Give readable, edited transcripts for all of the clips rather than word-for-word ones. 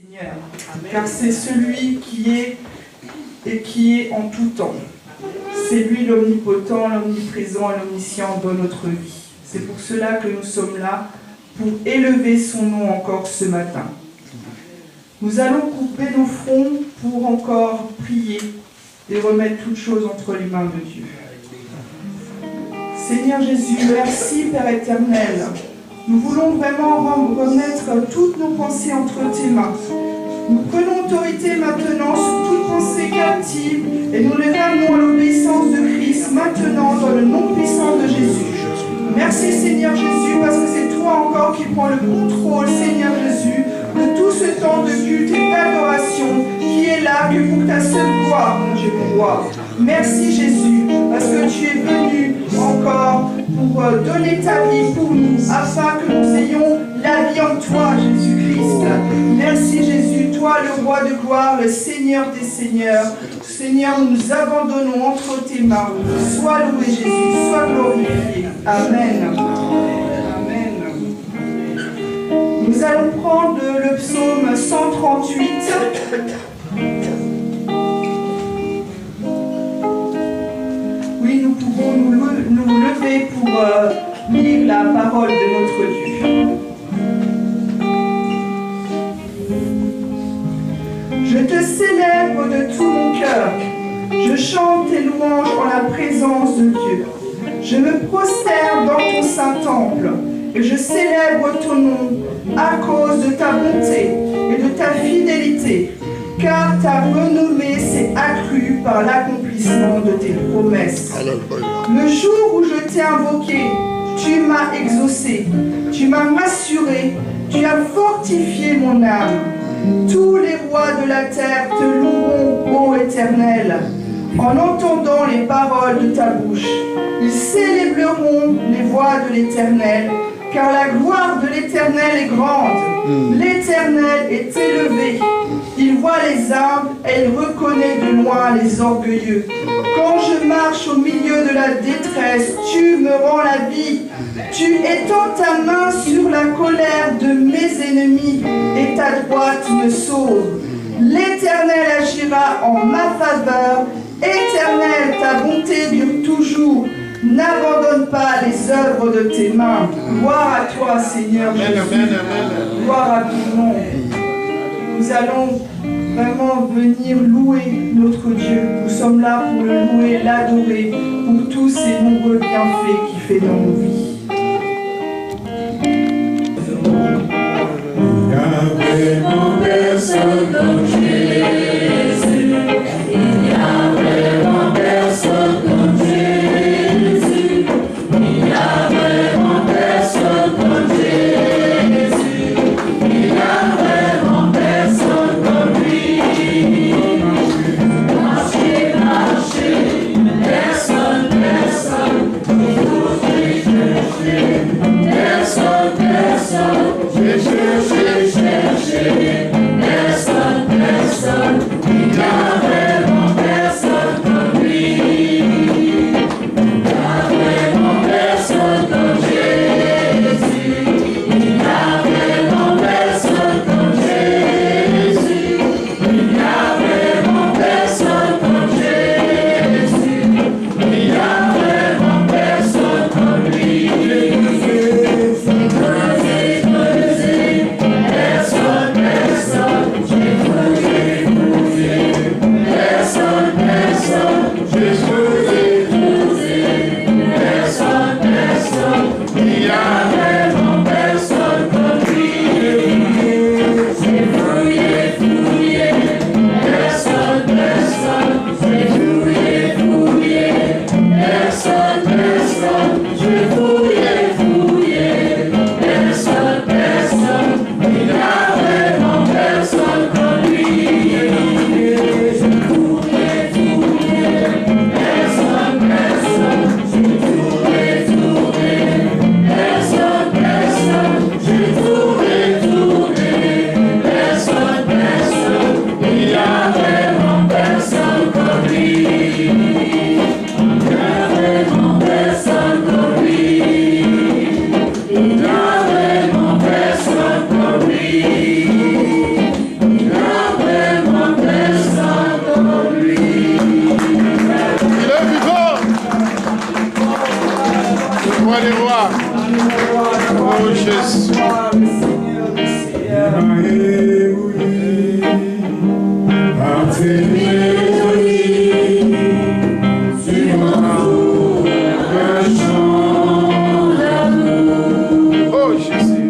Seigneur, car c'est celui qui est et qui est en tout temps. C'est lui l'omnipotent, l'omniprésent et l'omniscient dans notre vie. C'est pour cela que nous sommes là, pour élever son nom encore ce matin. Nous allons couper nos fronts pour encore prier et remettre toutes choses entre les mains de Dieu. Seigneur Jésus, merci Père éternel. Nous voulons vraiment remettre toutes nos pensées entre tes mains. Nous prenons autorité maintenant sur toute pensée captive et nous les ramenons à l'obéissance de Christ maintenant dans le nom puissant de Jésus. Merci Seigneur Jésus parce que c'est toi encore qui prends le contrôle, Seigneur Jésus, de tout ce temps de culte et d'adoration qui est là que pour ta seule gloire, mon Dieu, mon roi. Merci Jésus parce que tu es venu encore pour donner ta vie pour nous afin que nous ayons la vie en toi, Jésus-Christ. Merci Jésus, toi le roi de gloire, le Seigneur des seigneurs. Seigneur, nous nous abandonnons entre tes mains. Sois loué Jésus, sois glorifié. Amen. Amen. Nous allons prendre le psaume 138. Oui, nous pouvons nous lever pour lire la parole de notre Dieu. Je te célèbre de tout mon cœur. Je chante tes louanges en la présence de Dieu. Je me prosterne dans ton saint temple et je célèbre ton nom à cause de ta bonté et de ta fidélité, car ta renommée s'est accrue par l'accomplissement de tes promesses. Le jour où je t'ai invoqué, tu m'as exaucé, tu m'as rassuré, tu as fortifié mon âme. Tous les rois de la terre te loueront, ô Éternel, en entendant les paroles de ta bouche. Ils célébreront les voies de l'Éternel, car la gloire de l'Éternel est grande. L'Éternel est élevé. Il voit les humbles et il reconnaît de loin les orgueilleux. Quand je marche au milieu de la détresse, tu me rends la vie. Tu étends ta main sur la colère de mes ennemis et ta droite me sauve. L'Éternel agira en ma faveur. Éternel, ta bonté dure toujours. N'abandonne pas les œuvres de tes mains. Gloire à toi, Seigneur Jésus. Gloire à ton nom. Nous allons vraiment venir louer notre Dieu. Nous sommes là pour le louer, l'adorer, pour tous ces nombreux bienfaits qu'il fait dans nos vies. Il y a vraiment personne comme Jésus. Il y a vraiment personne comme Jésus. Il y a vraiment personne comme Jésus. Il y a vraiment personne comme lui. Marcher, personne, personne. Aujourd'hui je Jésus. Gloire, le Seigneur, le Seigneur. Oh Jésus.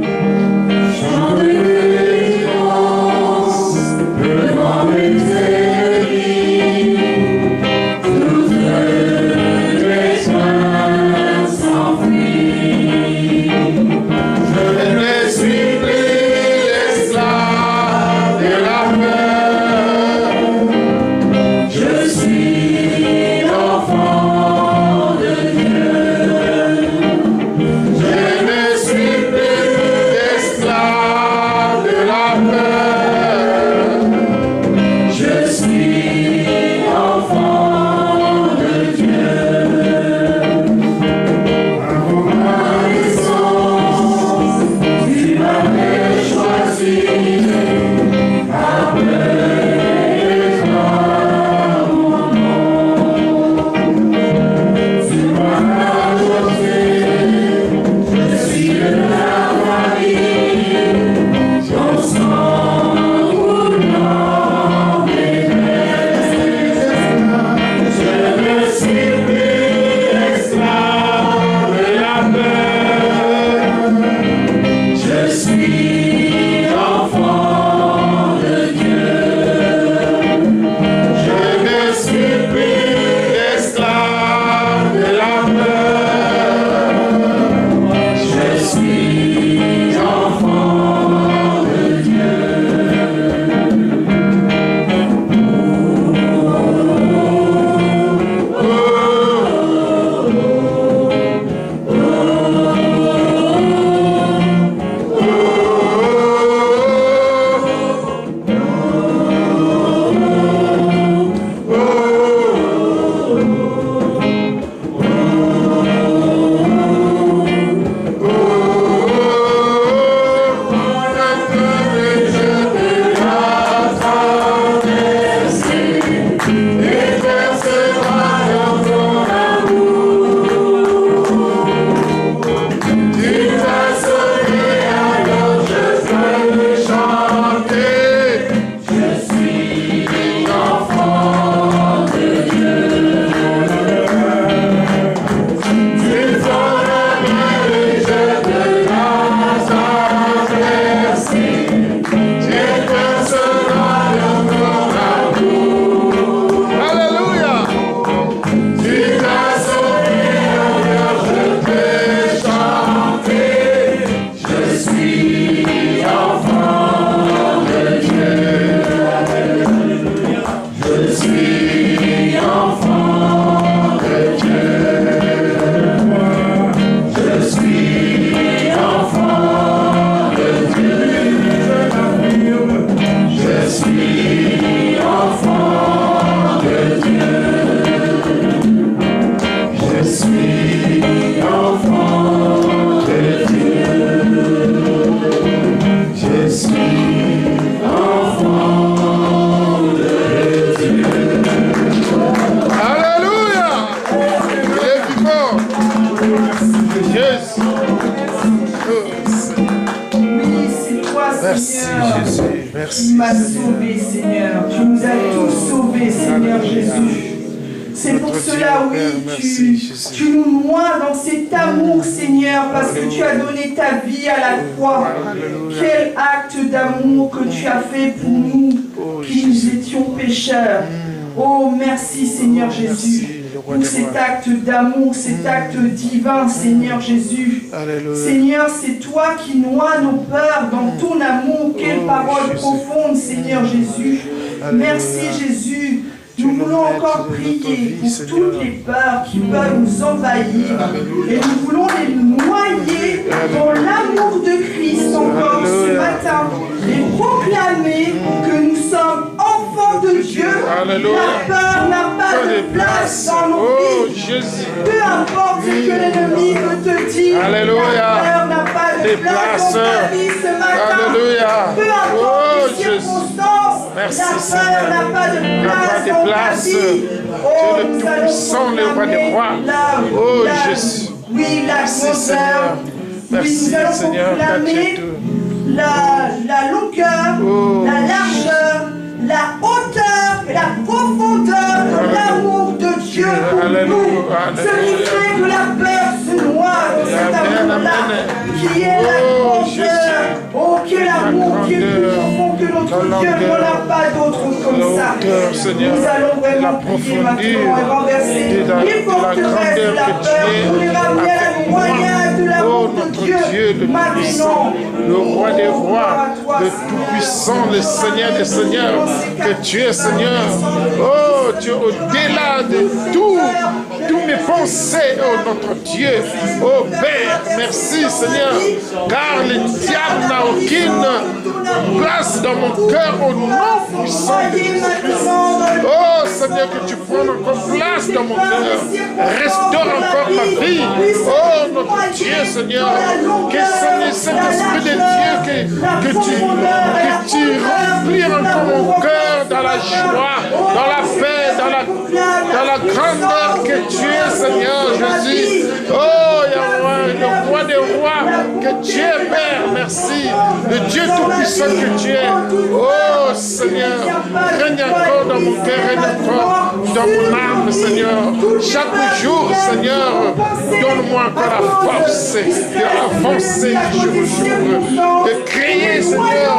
Tu m'as sauvé, Seigneur. Tu nous as tous sauvés, Seigneur Jésus. C'est pour cela, oui, tu nous noies dans cet amour, Seigneur, parce que tu as donné ta vie à la croix. Quel acte d'amour que tu as fait pour nous, qui nous étions pécheurs. Oh, merci, Seigneur Jésus, pour cet acte d'amour, cet acte divin, Seigneur Jésus. Seigneur, c'est toi qui noies nos peurs dans ton amour. Quelle parole profonde, Seigneur Jésus. Merci, Jésus. Nous voulons encore prier pour toutes les peurs qui peuvent nous envahir et nous voulons les noyer dans l'amour de Christ encore ce matin et proclamer que nous sommes enfants de Dieu. Alléluia. La peur n'a pas de place dans nos vies. Peu importe ce que l'ennemi veut te dire, Alléluia. la peur n'a pas de place dans ta vie ce matin. Alléluia. Peu importe les circonstances, merci, la peur n'a pas de place dans ta vie. Oh, nous allons proclamer Oh Jésus. Oui, la grandeur. Merci, nous allons Seigneur, proclamer la longueur, la largeur, la hauteur et la profondeur de l'amour de Dieu pour nous. Ce qui fait que la peur se noie dans cet amour-là, qui est la grandeur, oh, qui est l'amour qui est plus profond que notre Dieu, qu'on n'a pas d'autre comme ça. Nous allons vraiment prier maintenant et renverser les forteresses de la peur pour les ramener à la moyenne de l'amour de Dieu. Maintenant, le roi des rois, le tout-puissant, le Seigneur des seigneurs, que tu es Seigneur. Oh, tu es au-delà de tous mes pensées, oh notre Dieu. Oh Père, merci Seigneur, car le diable n'a aucune place dans mon cœur au nom puissant de Jésus-Christ. Oh Seigneur, que tu prennes encore place dans mon cœur. Restaure encore ma vie. Oh notre Dieu Seigneur, que Saint-Esprit de Dieu, que tu remplis encore mon cœur dans la joie, dans la paix, dans la grandeur que tu es Seigneur Jésus. Oh Yahweh, le roi des rois, que tu es Père, merci. Le Dieu tout-puissant que tu es. Oh Seigneur, règne encore dans mon cœur, règne encore dans mon âme Seigneur. Chaque jour Seigneur, donne-moi encore la force d'avancer jour au jour, de crier Seigneur.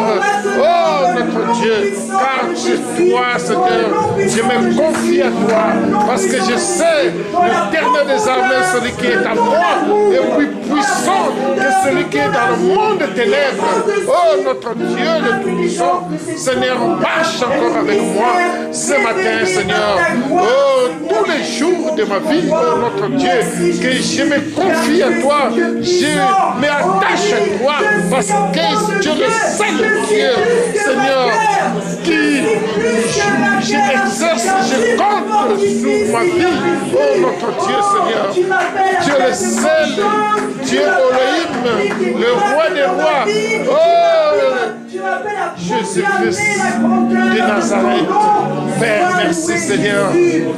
Oh notre Dieu, car c'est toi Seigneur, je me confie à toi, parce que je sais l'éternel des armées, celui qui est à moi, est plus puissant que celui qui est dans le monde des ténèbres. Oh notre Dieu, le tout-puissant, Seigneur, marche encore avec moi ce matin, Seigneur. Oh, tous les jours de ma vie, oh notre Dieu, que je me confie à toi, je m'attache à toi, parce que tu es le seul Dieu, Seigneur, qui j'exerce, je compte sur ma vie. Oh notre Dieu, Seigneur, tu es le seul Dieu Elohim, le roi des rois. Oh, Jésus-Christ de Nazareth. Père, merci Seigneur.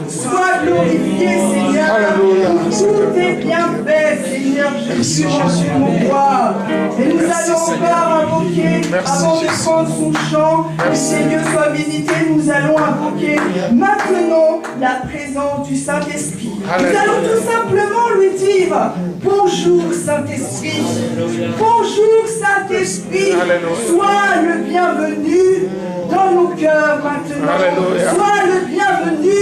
Sois glorifié Seigneur. Alléluia. Tout est bien fait Seigneur Jésus, mon roi. Et nous allons encore invoquer, avant de prendre son chant, que Seigneur soit visité, nous allons invoquer maintenant la présence du Saint-Esprit. Nous allons tout simplement lui dire bonjour Saint-Esprit. Bonjour Saint-Esprit. Sois le bienvenu dans nos cœurs maintenant. Alléluia. Sois le bienvenu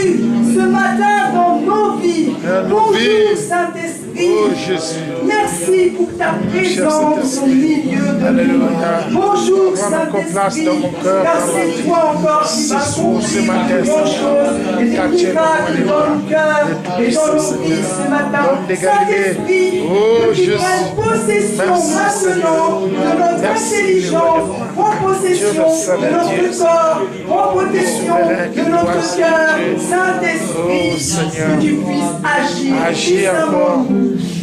ce matin dans nos vies. Bonjour Saint-Esprit. Oh Jésus. Merci pour ta présence au milieu de nous. Bonjour Saint-Esprit. Car c'est toi encore qui vas accomplir de grandes choses et des miracles dans nos cœurs et dans nos vies ce matin. Saint-Esprit, que tu prennes possession maintenant de notre intelligence, prends possession de notre corps, prends possession de notre cœur. Saint-Esprit, que tu puisses agir puissamment.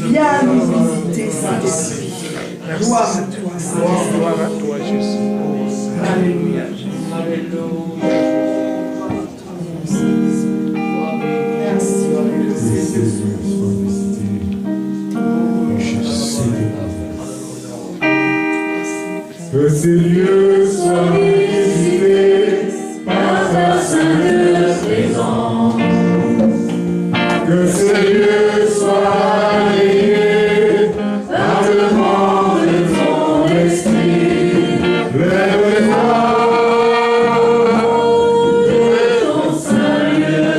Viens nous visiter, Saint-Esprit. Gloire à toi, Saint-Esprit. Gloire à toi, Jésus. Alléluia. Que ces lieux soient visités par ta sainte présence. Que ces lieux soient alignés par le vent de ton esprit. Lève-toi de ton Seigneur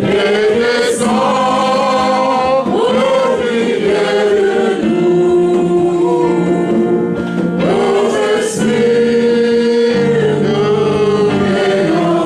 et descends au milieu de nous. Notre esprit nous met en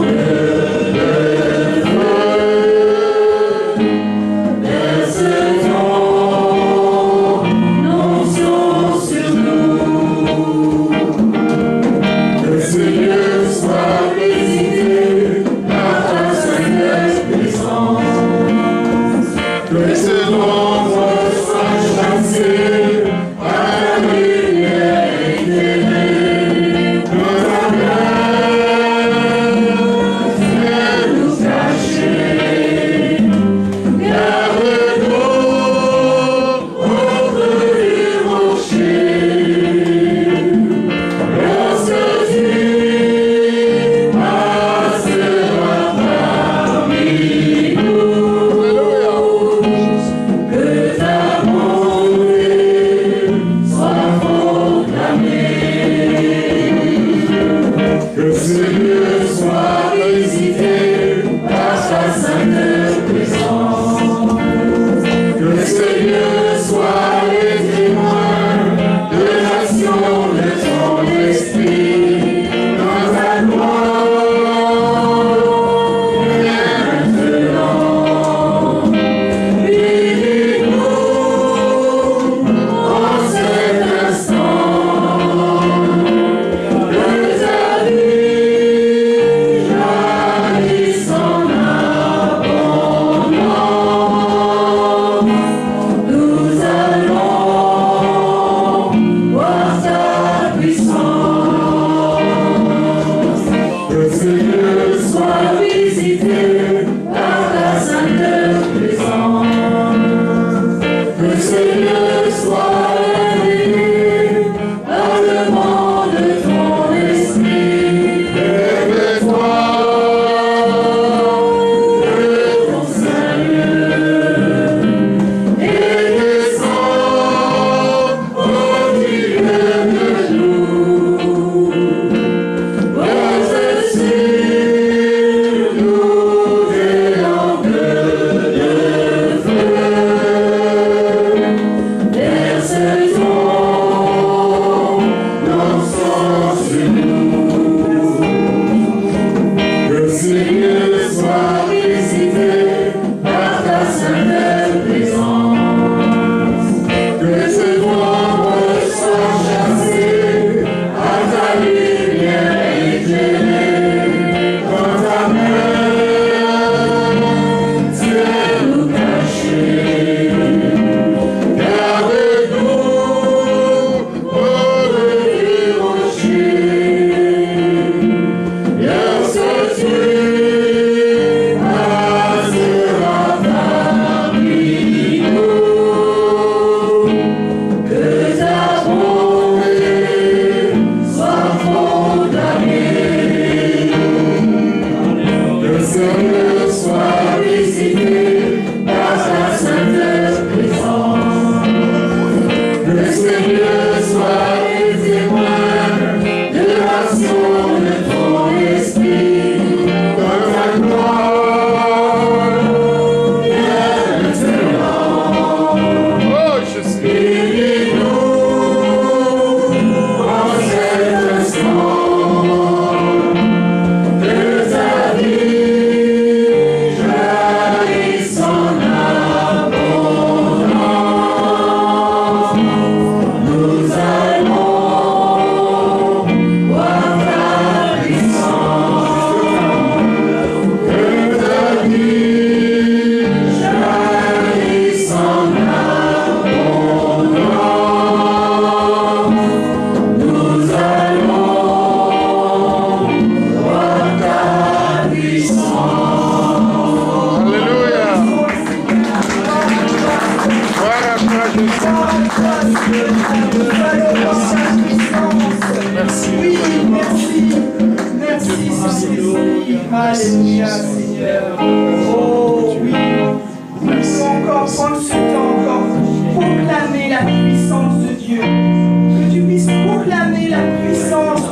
ta puissance.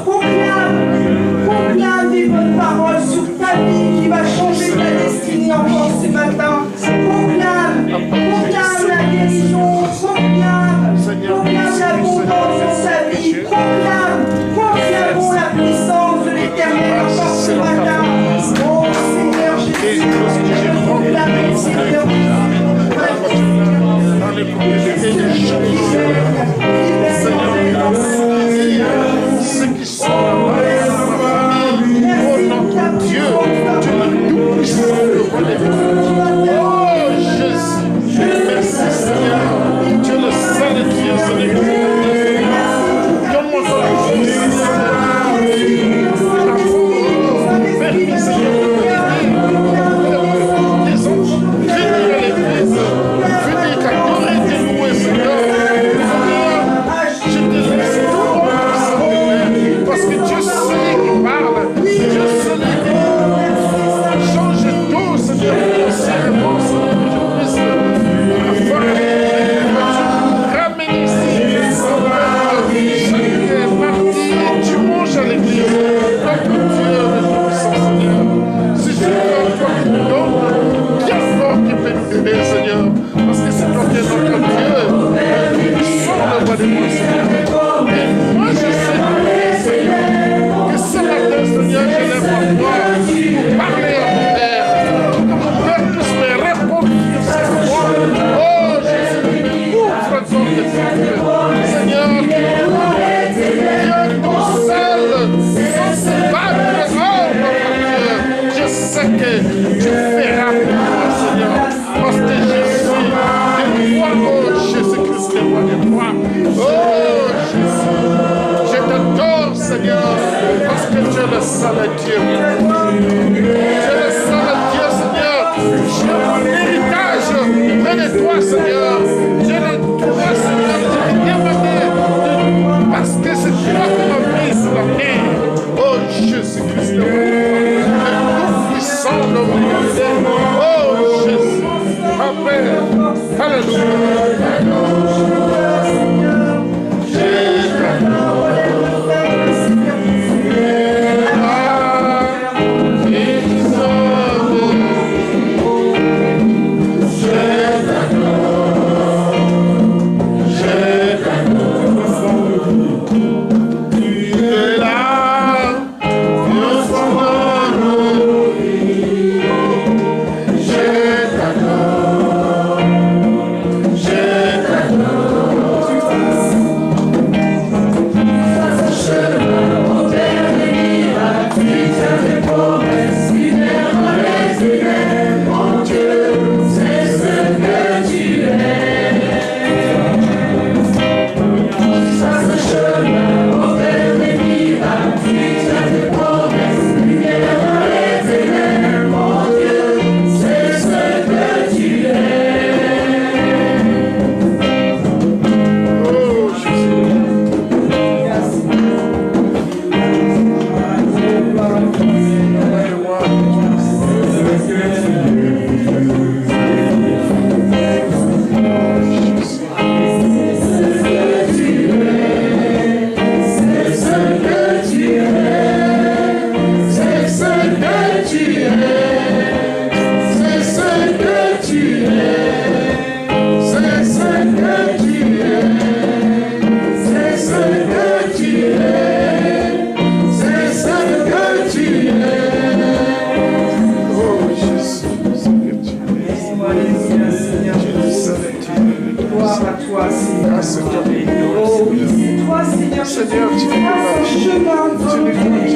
Proclame des bonnes paroles sur ta vie qui va changer ta destinée encore ce matin. Proclame la guérison, proclame l'abondance dans ta vie, proclamons la puissance de l'Éternel encore ce matin. Oh Seigneur Jésus, je proclame, Seigneur, ceux qui sont là-bas, oh notre Dieu, tu es le tout-puissant, le roi des rois. Oh Jésus, merci Seigneur, tu es le seul Dieu, Seigneur. Donne-moi la puissance, permis Seigneur, les anges, venez à l'église, venez t'adorer, te louer Seigneur. Je te laisse tout parce que Dieu seul qui parle, Dieu seul qui change tout, Seigneur, sérieusement, Seigneur, que je puisse ramener ici, chaque mardi, tu manges à l'église, notre Dieu, le puissant Seigneur, si c'est toi qui nous donnes, qui encore qui peut nous aider, Seigneur, parce que c'est toi qui es notre Dieu, sans le roi des rois, Seigneur. Et moi je sais, Seigneur, que ce matin, Seigneur, je lève ma voix pour parler à mon Père, que mon Père puisse me répondre sur cette voix. Oh Jésus, ouvre ton cœur, Seigneur, Dieu tout seul, sans se battre, oh mon Dieu, je sais que tu feras pour moi, Seigneur, parce que je suis de toi, oh Jésus-Christ, le roi des rois. Oh Jésus, je t'adore, Seigneur, parce que tu es le seul Dieu. Tu es le seul Dieu, Seigneur. J'ai mon héritage près de toi, Seigneur. Je le toi, Seigneur, je t'ai demandé parce que c'est toi qui m'as mis sur la terre. Oh Jésus-Christ, le tout-puissant, le l'humanité. Oh Jésus, Amen. Alléluia.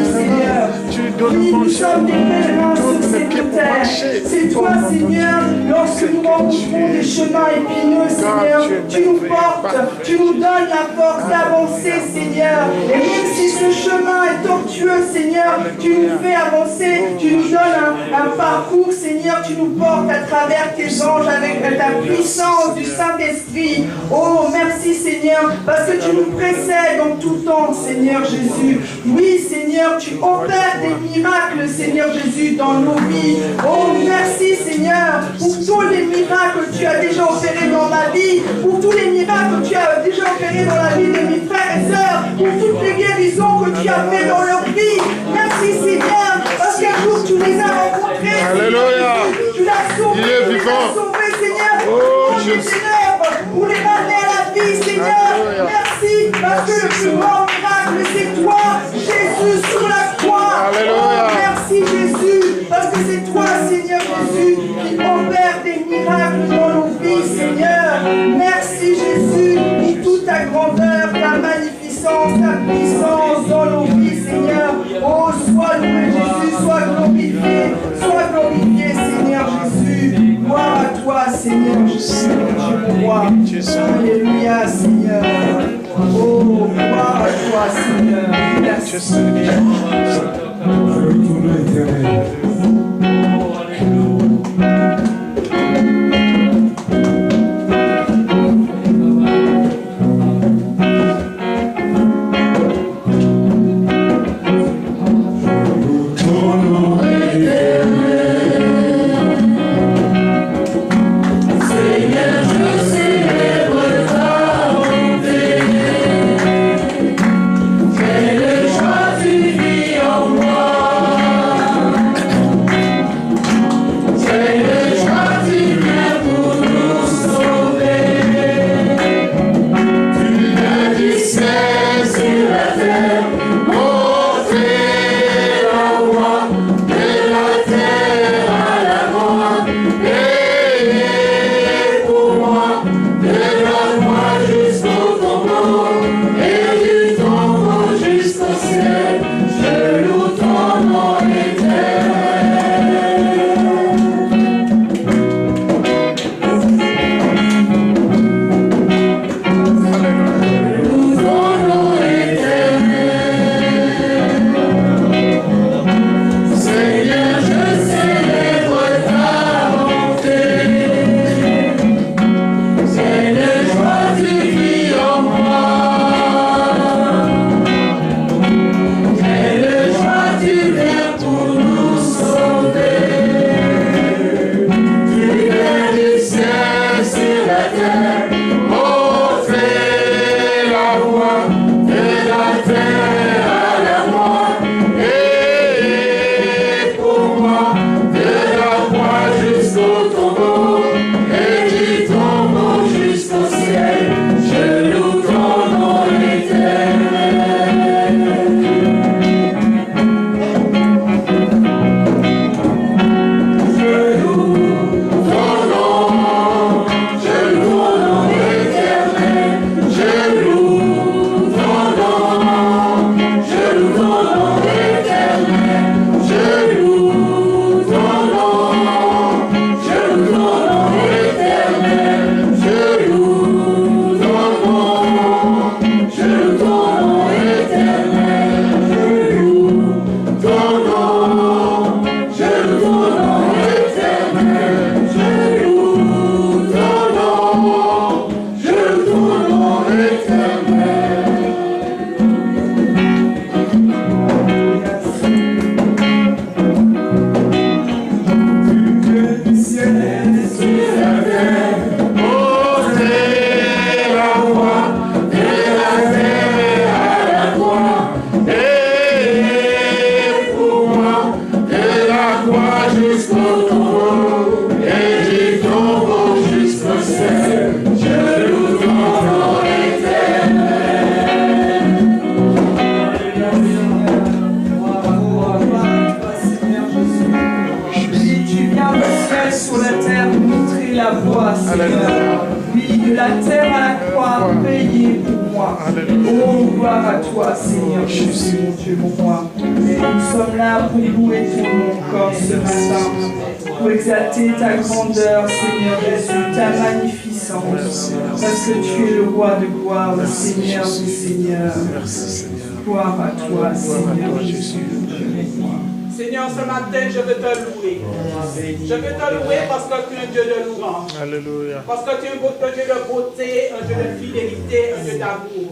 Seigneur, tu nous donnes c'est toi, Seigneur, lorsque nous rencontrons des chemins épineux, Seigneur, tu nous portes, tu nous donnes la force d'avancer, Seigneur. Et même si ce chemin est tortueux, Seigneur, tu nous fais avancer, tu nous donnes un parcours, Seigneur, tu nous portes à travers tes anges avec ta puissance du Saint-Esprit. Oh, merci, Seigneur, parce que tu nous précèdes en tout temps, Seigneur Jésus. Oui, Seigneur, tu opères des miracles, Seigneur Jésus, dans nos vies. Oh, merci, Seigneur, pour tous les miracles que tu as déjà opérés dans ma vie, pour tous les miracles que tu as déjà opérés dans la vie de mes frères et sœurs, pour toutes les guérisons les ténèbres pour les ramener à la vie, Seigneur. Merci parce que le plus grand miracle, c'est toi, Jésus, sur la croix. Alléluia. Oh, merci Jésus, parce que c'est toi, Seigneur Jésus, qui opère des miracles dans nos vies, Seigneur. Merci Jésus pour toute ta grandeur, ta magnificence, ta puissance dans nos vies, Seigneur. Oh, sois loué Jésus, sois glorifié, Seigneur Jésus. Gloire à toi, Seigneur Jésus, mon roi. Alléluia, Seigneur. Oh, gloire à toi, Seigneur. Merci. Seigneur, ce matin, je veux te louer. Je veux te louer parce que tu es un Dieu de louange. Alléluia. Parce que tu es un Dieu de beauté, un Dieu de fidélité, un Dieu d'amour.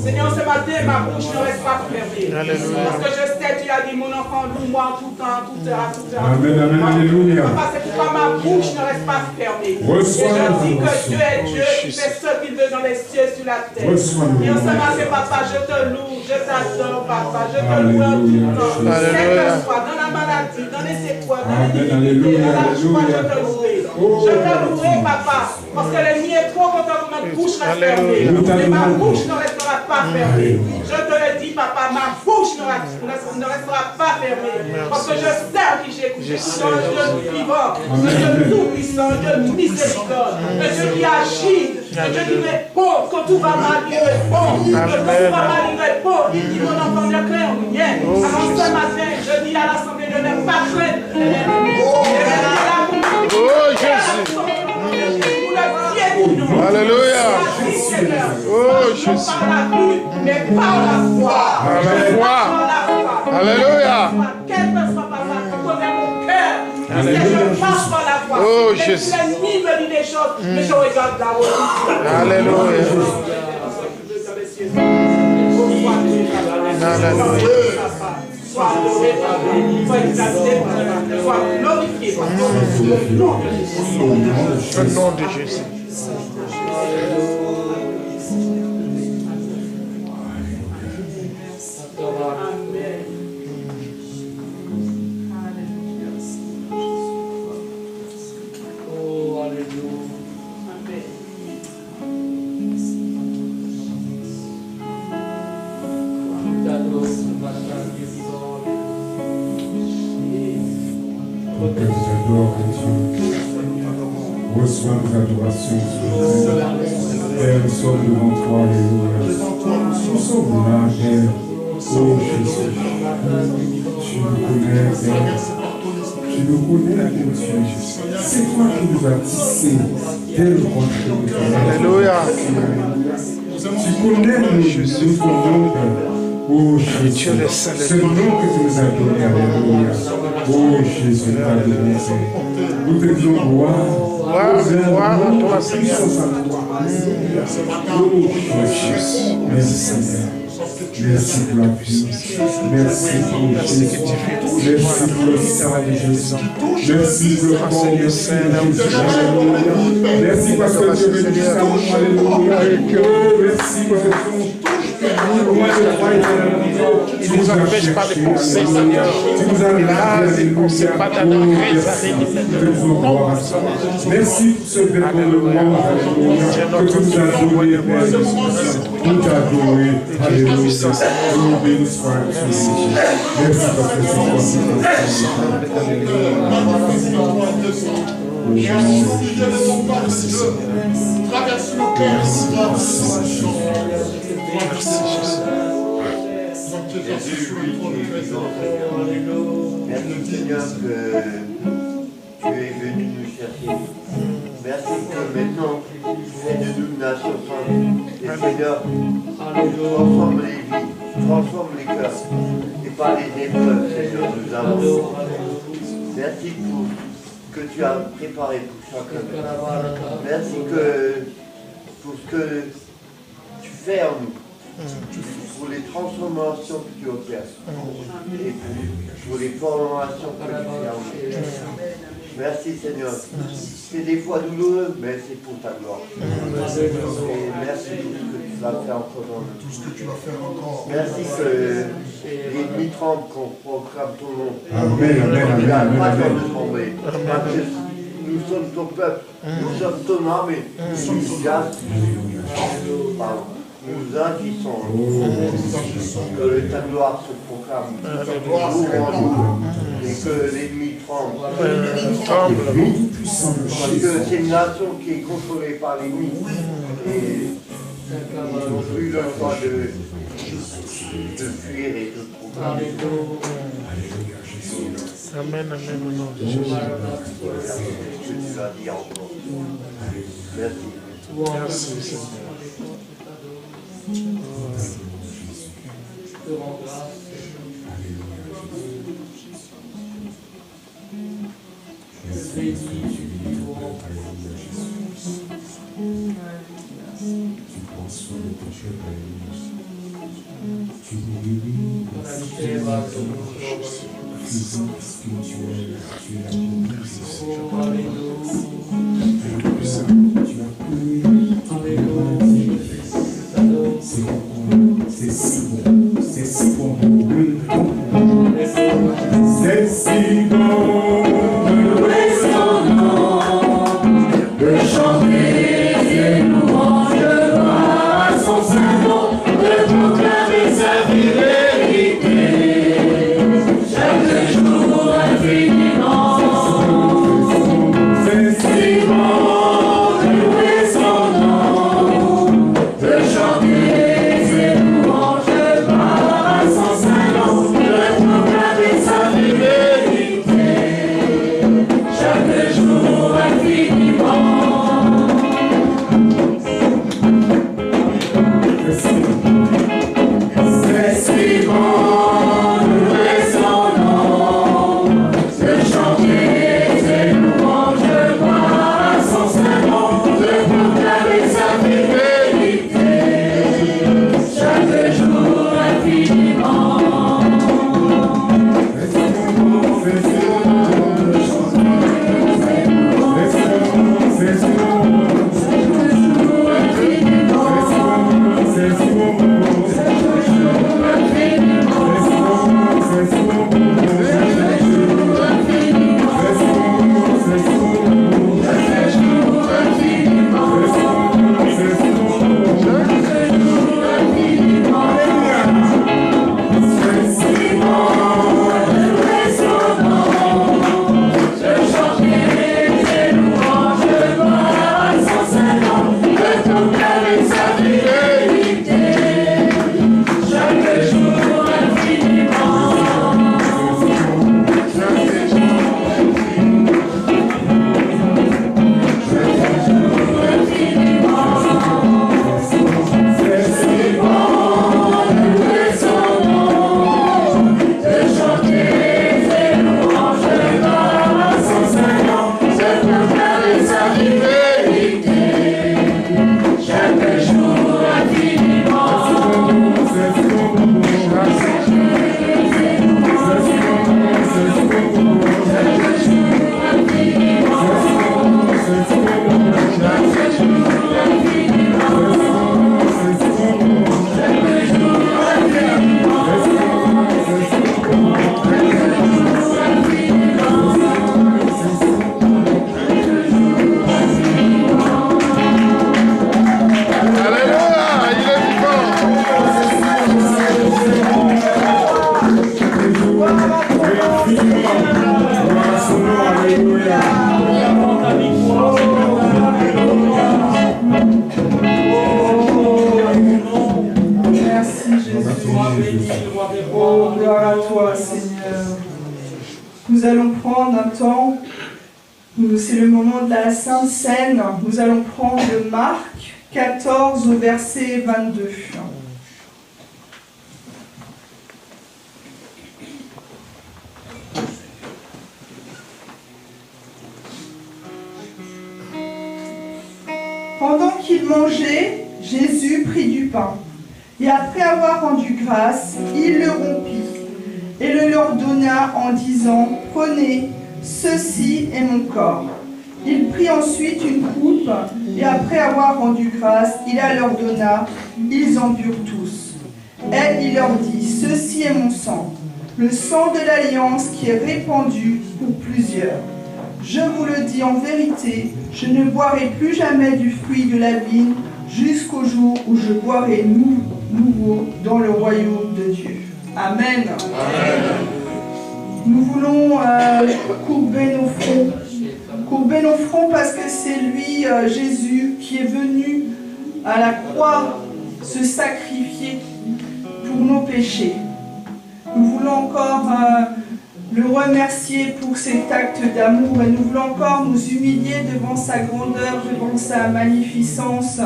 Seigneur, ce matin, ma bouche ne reste pas fermée. Alléluia. Parce que je sais, tu as dit, mon enfant, loue-moi tout temps, tout heure, tout heure. Amen, amen, alléluia. Papa, c'est pourquoi ma bouche ne reste pas fermée. Et je dis que Dieu est Dieu, il fait ce qu'il veut dans les cieux et sur la terre. Et en ce matin, papa, je te loue, je t'adore, papa, je te loue en tout temps. Quel que soit, dans la maladie, dans les épreuves, dans les difficultés, dans la joie, je te loue. Je te louerai, papa, parce que l'ennemi est trop content que notre bouche reste fermée. Mais ma bouche ne restera pas fermée. Je te le dis, papa, ma bouche ne restera pas fermée. Parce que je sais qui j'écoute. Je suis un Dieu vivant, un Dieu tout-puissant, un Dieu miséricorde, un Dieu qui agit, un Dieu qui répond. Quand tout va mal, il répond. Quand tout va mal, il répond. Il dit, mon enfant, ne crains rien. Alors ce matin, je dis à l'Assemblée de ne pas craindre l'ennemi. Oh Jésus. Alléluia. Oh Jésus. Mais par la foi. Par la foi. Alléluia. Quel que soit papa, tu connais mon cœur. Parce que je marche par la foi. Oh Jésus. L'ennemi me dit des choses, mais je regarde la haut. Alléluia. Sois adoré par lui, sois exalté par lui, sois glorifié par lui. Au nom de Jésus. Reçois nos adorations, Père, nous sommes devant toi, alléluia. Nous sommes là, Père, oh Jésus. Tu nous connais, Père. Tu nous connais, mon Dieu. C'est toi qui nous as tissé tel rocher. Alléluia. Tu connais nos Jésus, ton nom, Père. Oh Jésus, ce nom que tu nous as donné, alléluia. Oh Jésus, alléluia. Nous te disons gloire. Gloire à toi, Seigneur. Merci, Seigneur. Merci pour la puissance. Merci pour Jésus. Merci pour le sang de Jésus. Merci pour le corps de Seigneur. Merci parce que tu es venu à nous. Alléluia. Merci parce que il ne nous empêche pas de penser, Seigneur. Il a des pensées pas d'adorer. Merci pour ce développement, alléluia, que tu nous as donné, Père Jésus. Nous t'adorons, alléluia. Nous bénissons, merci. Merci parce que c'est toi qui traverse nos cœurs, merci Jésus. Merci Seigneur que tu es venu nous chercher. Merci que maintenant tu fais de nous une nation sainte. Et Seigneur, transforme les vies, transforme les cœurs. Et par les épreuves, Seigneur, nous allons. Merci pour ce que tu as préparé pour chacun. Merci pour ce que tu fais en nous. Pour les transformations que tu opères et pour les formations que tu fais en nous. Merci Seigneur. C'est des fois douloureux, mais c'est pour ta gloire. Et merci pour ce que tu vas faire encore dans nous. Tout ce que tu vas faire encore. Merci que l'ennemi tremble qu'on proclame ton nom. Amen, amen, amen, amen. Nous sommes ton peuple, nous sommes ton armée. Nous agissons, que ta gloire se proclame, et que l'ennemi tremble. Parce que c'est une nation qui est contrôlée par l'ennemi. Et ils n'ont plus le choix de fuir et de proclamer. Amen, amen, au nom de Jésus. Que tu vas dire encore. Merci. Merci Seigneur. Je te rends grâce. Je te bénis, je te louange. Tu prends soin de ton chef, tu guéris, tu es la puissance spirituelle, tu es la puissance. Tu as pris, c'est si bon, c'est si bon, c'est si bon, c'est si bon. Oh, gloire à toi, Seigneur. Nous allons prendre un temps, c'est le moment de la Sainte Seine. Nous allons prendre Marc 14 au verset 22. Pendant qu'il mangeait, Jésus prit du pain, et après avoir rendu grâce, il le rompit, et le leur donna en disant, « Prenez, ceci est mon corps. » Il prit ensuite une coupe, et après avoir rendu grâce, il la leur donna, ils en burent tous. Et il leur dit, « Ceci est mon sang, le sang de l'alliance qui est répandu pour plusieurs. Je vous le dis en vérité, je ne boirai plus jamais du fruit de la vigne jusqu'au jour où je boirai nouveau dans le royaume de Dieu. » Amen. Amen. Nous voulons courber nos fronts. Courber nos fronts parce que c'est lui, Jésus, qui est venu à la croix se sacrifier pour nos péchés. Nous voulons encore le remercier pour cet acte d'amour et nous voulons encore nous humilier devant sa grandeur, devant sa magnificence,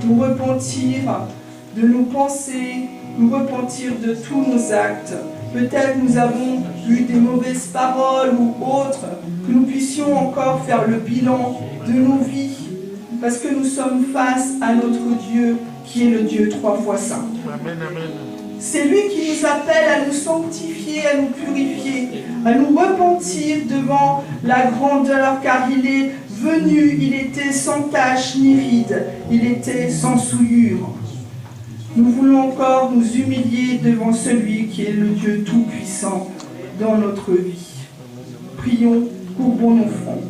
nous repentir de nos pensées, nous repentir de tous nos actes. Peut-être nous avons eu des mauvaises paroles ou autres, que nous puissions encore faire le bilan de nos vies, parce que nous sommes face à notre Dieu qui est le Dieu 3 fois saint. Amen, amen. C'est lui qui nous appelle à nous sanctifier, à nous purifier, à nous repentir devant la grandeur, car il est venu, il était sans tache ni ride, il était sans souillure. Nous voulons encore nous humilier devant celui qui est le Dieu Tout-Puissant dans notre vie. Prions, courbons nos fronts.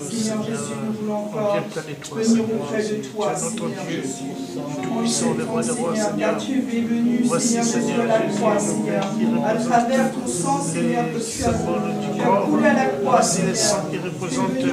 Seigneur Jésus, nous voulons encore venir auprès de toi, Seigneur Jésus. Tout-Puissant, le roi des rois, Seigneur, Seigneur. tu es venu, Seigneur, sur la croix, Seigneur, à travers ton sang, Seigneur, que tu as coulé à la croix, voici le sang qui représente et le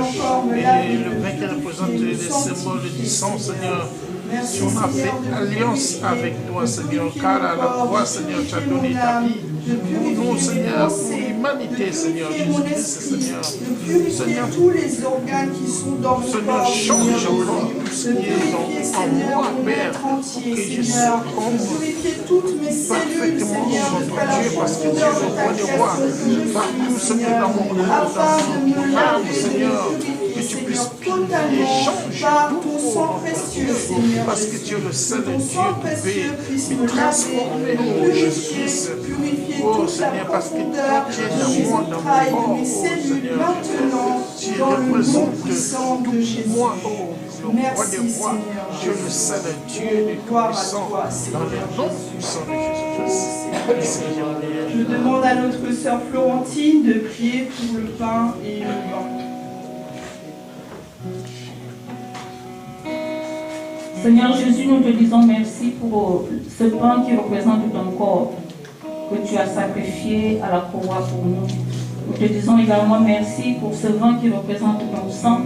vin qui représente les symboles du sang, Seigneur. Merci, On a fait Seigneur, alliance avec toi, Seigneur, car à la croix, Seigneur, tu as donné ta vie. Pour nous, Seigneur, pour l'humanité, Seigneur, Jésus-Christ, Seigneur. Seigneur, tous les organes qui sont dans mon Seigneur, corps, change encore tout ce qui est en moi, Père, entier, que je Seigneur, sois purifier toutes mes cellules, Seigneur, jusqu'à la Dieu, parce que tu es profondeur le de ta roi des rois. Partout ce que dans mon corps, afin de me dans laver, de Seigneur, me purifier, que tu puisses Seigneur, purifier, totalement changer par tout ton sang précieux, Seigneur, parce que tu es le seul ton Dieu sang qui précieux puisse peut me transformer, laver, oh purifier, Jésus-Christ. purifier Oh toute la Seigneur, parce que profondeur tu es de dans mes moi, dans mon entrailles, corps, de mes oh cellules, Seigneur. maintenant, Tu dans le nom représentes puissant de Jésus. moi, oh, le roi Merci, des rois. Seigneur. Tu es le seul Dieu du Gloire à Tout-Puissant, toi, dans Seigneur le nom puissant de Jésus-Christ. Je demande à notre sœur Florentine de prier pour le pain et le vin. Seigneur Jésus, nous te disons merci pour ce pain qui représente ton corps que tu as sacrifié à la croix pour nous. Nous te disons également merci pour ce vin qui représente ton sang.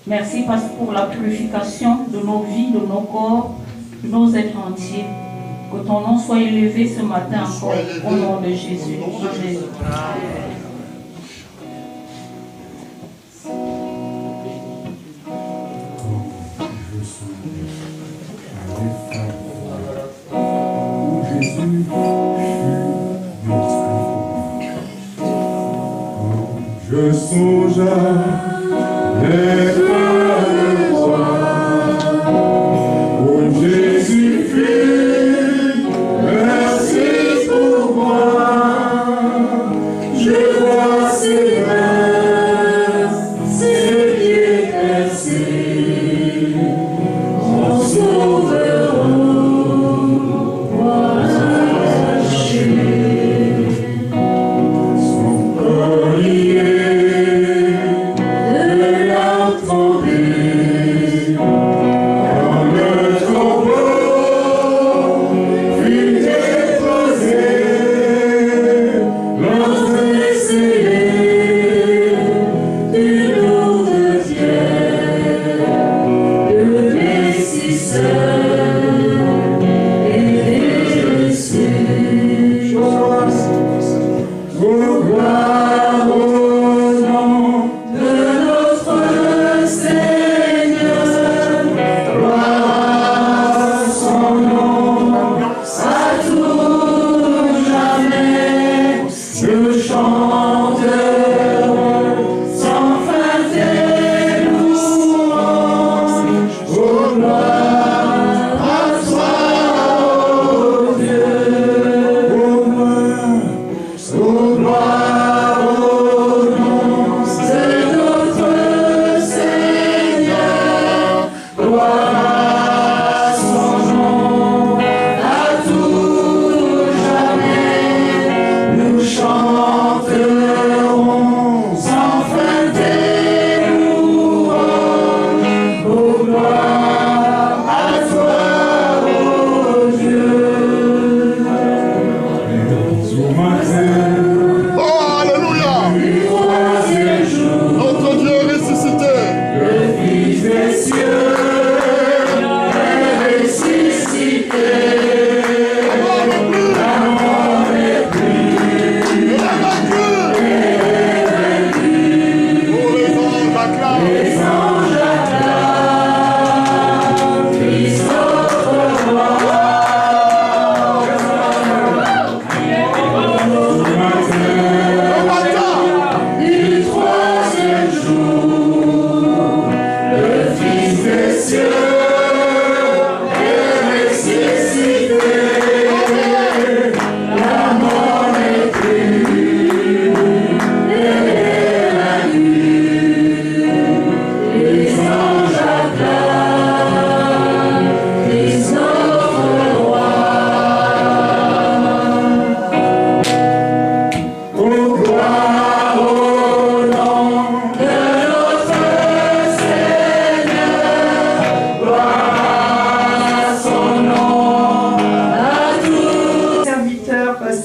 Merci parce que pour la purification de nos vies, de nos corps, de nos êtres entiers. Que ton nom soit élevé ce matin encore au nom de Jésus. Amen. Je songe à l'étoile de toi, où Jésus fut merci pour moi. Je vois ses mains, ses pieds percés, mon sauveur au bois arraché. Son collier de la trompe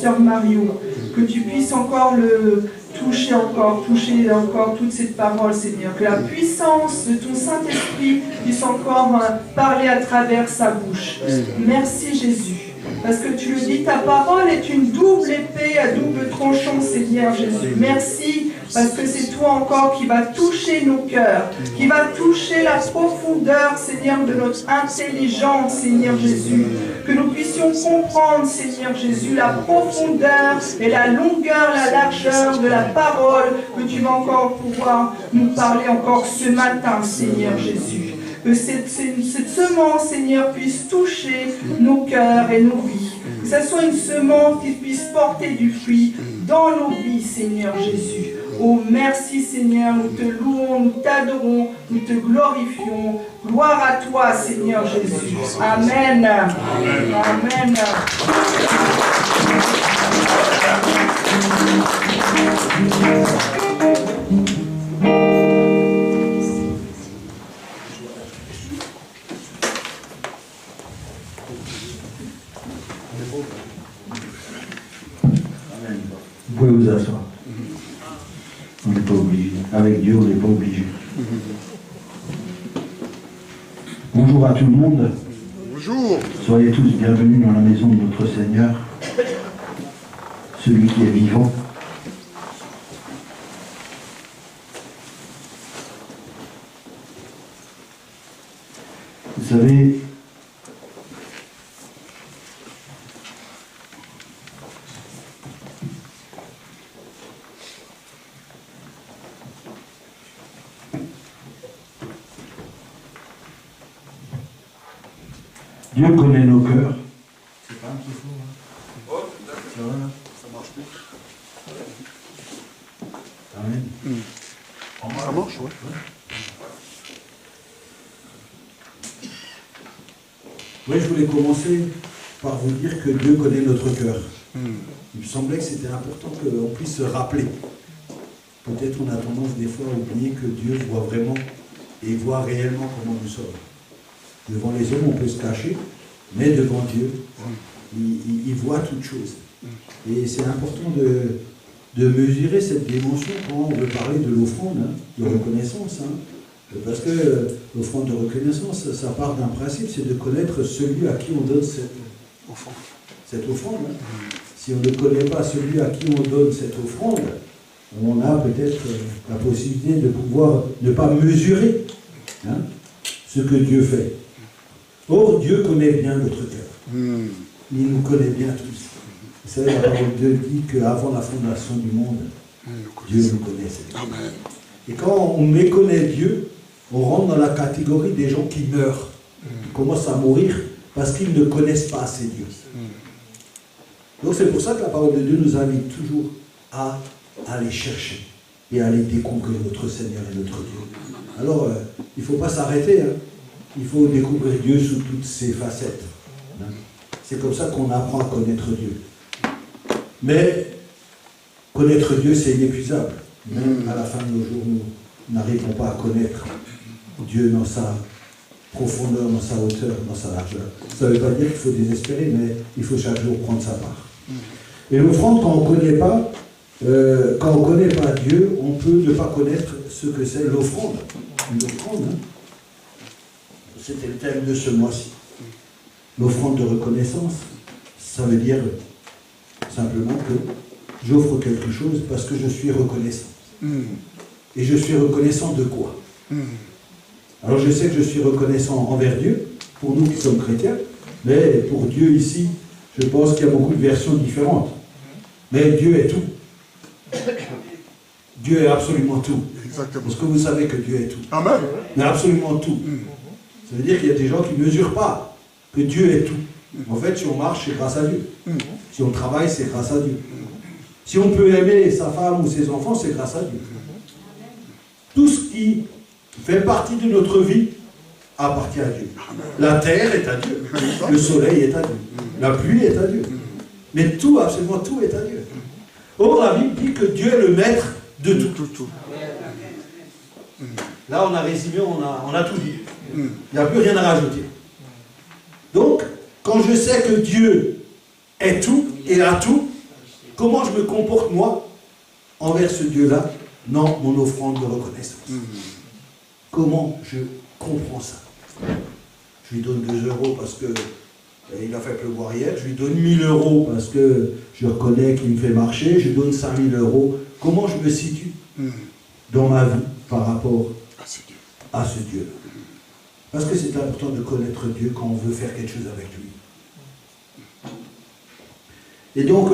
pasteur Mario, que tu puisses encore le toucher encore toute cette parole, Seigneur. Que la puissance de ton Saint-Esprit puisse encore parler à travers sa bouche. Merci Jésus. Parce que tu le dis, ta parole est une double épée à double tranchant, Seigneur Jésus. Merci, parce que c'est toi encore qui va toucher nos cœurs, qui va toucher la profondeur, Seigneur, de notre intelligence, Seigneur Jésus. Que nous puissions comprendre, Seigneur Jésus, la profondeur et la longueur, la largeur de la parole que tu vas encore pouvoir nous parler encore ce matin, Seigneur Jésus. Que cette semence, Seigneur, puisse toucher nos cœurs et nos vies. Que ce soit une semence qui puisse porter du fruit dans nos vies, Seigneur Jésus. Oh, merci, Seigneur. Nous te louons, nous t'adorons, nous te glorifions. Gloire à toi, Seigneur Jésus. Amen. Amen. Vous pouvez vous asseoir. On n'est pas obligé. Avec Dieu, on n'est pas obligé. Bonjour à tout le monde. Bonjour. Soyez tous bienvenus dans la maison de notre Seigneur, celui qui est vivant. Vous savez, Dieu connaît nos cœurs. C'est pas un petit fou, hein? Oh, ça va, ça marche plus. Amen. Ça marche, ouais. Oui, je voulais commencer par vous dire que Dieu connaît notre cœur. Il me semblait que c'était important qu'on puisse se rappeler. Peut-être on a tendance des fois à oublier que Dieu voit vraiment et voit réellement comment nous sommes. Devant les hommes, on peut se cacher, mais devant Dieu, il voit toutes choses. Et c'est important de mesurer cette dimension quand on veut parler de l'offrande, hein, de reconnaissance. Hein, parce que l'offrande de reconnaissance, ça part d'un principe, c'est de connaître celui à qui on donne cette offrande. Hein. Si on ne connaît pas celui à qui on donne cette offrande, on a peut-être la possibilité de pouvoir ne pas mesurer, hein, ce que Dieu fait. Or, Dieu connaît bien notre cœur. Il nous connaît bien tous. Vous savez, la parole de Dieu dit qu'avant la fondation du monde, Dieu nous connaissait. Amen. Et quand on méconnaît Dieu, on rentre dans la catégorie des gens qui meurent, qui commencent à mourir parce qu'ils ne connaissent pas assez Dieu. Donc c'est pour ça que la parole de Dieu nous invite toujours à aller chercher et à aller découvrir notre Seigneur et notre Dieu. Alors, il ne faut pas s'arrêter, hein. Il faut découvrir Dieu sous toutes ses facettes. Hein. C'est comme ça qu'on apprend à connaître Dieu. Mais connaître Dieu, c'est inépuisable. Même à la fin de nos jours, nous n'arrivons pas à connaître Dieu dans sa profondeur, dans sa hauteur, dans sa largeur. Ça ne veut pas dire qu'il faut désespérer, mais il faut chaque jour prendre sa part. Et l'offrande, quand on ne connaît pas, Dieu, on peut ne pas connaître ce que c'est l'offrande. Une offrande, hein. C'était le thème de ce mois-ci. L'offrande de reconnaissance, ça veut dire simplement que j'offre quelque chose parce que je suis reconnaissant. Et je suis reconnaissant de quoi? Alors je sais que je suis reconnaissant envers Dieu, pour nous qui sommes chrétiens, mais pour Dieu ici, je pense qu'il y a beaucoup de versions différentes. Mais Dieu est tout. Dieu est absolument tout. Exactement. Parce que vous savez que Dieu est tout. Amen. Mais absolument tout. Ça veut dire qu'il y a des gens qui ne mesurent pas que Dieu est tout. En fait, si on marche, c'est grâce à Dieu. Si on travaille, c'est grâce à Dieu. Si on peut aimer sa femme ou ses enfants, c'est grâce à Dieu. Tout ce qui fait partie de notre vie appartient à Dieu. La terre est à Dieu. Le soleil est à Dieu. La pluie est à Dieu. Mais tout, absolument tout est à Dieu. Or, la Bible dit que Dieu est le maître de tout. Là, on a résumé, on a tout dit. Il n'y a plus rien à rajouter. Donc, quand je sais que Dieu est tout et a tout, comment je me comporte moi envers ce Dieu-là dans mon offrande de reconnaissance. Comment je comprends ça? Je lui donne 2 € parce que il a fait pleuvoir hier, je lui donne 1000 € parce que je reconnais qu'il me fait marcher, je lui donne 5000 €. Comment je me situe dans ma vie par rapport à ce Dieu? Parce que c'est important de connaître Dieu quand on veut faire quelque chose avec lui. Et donc,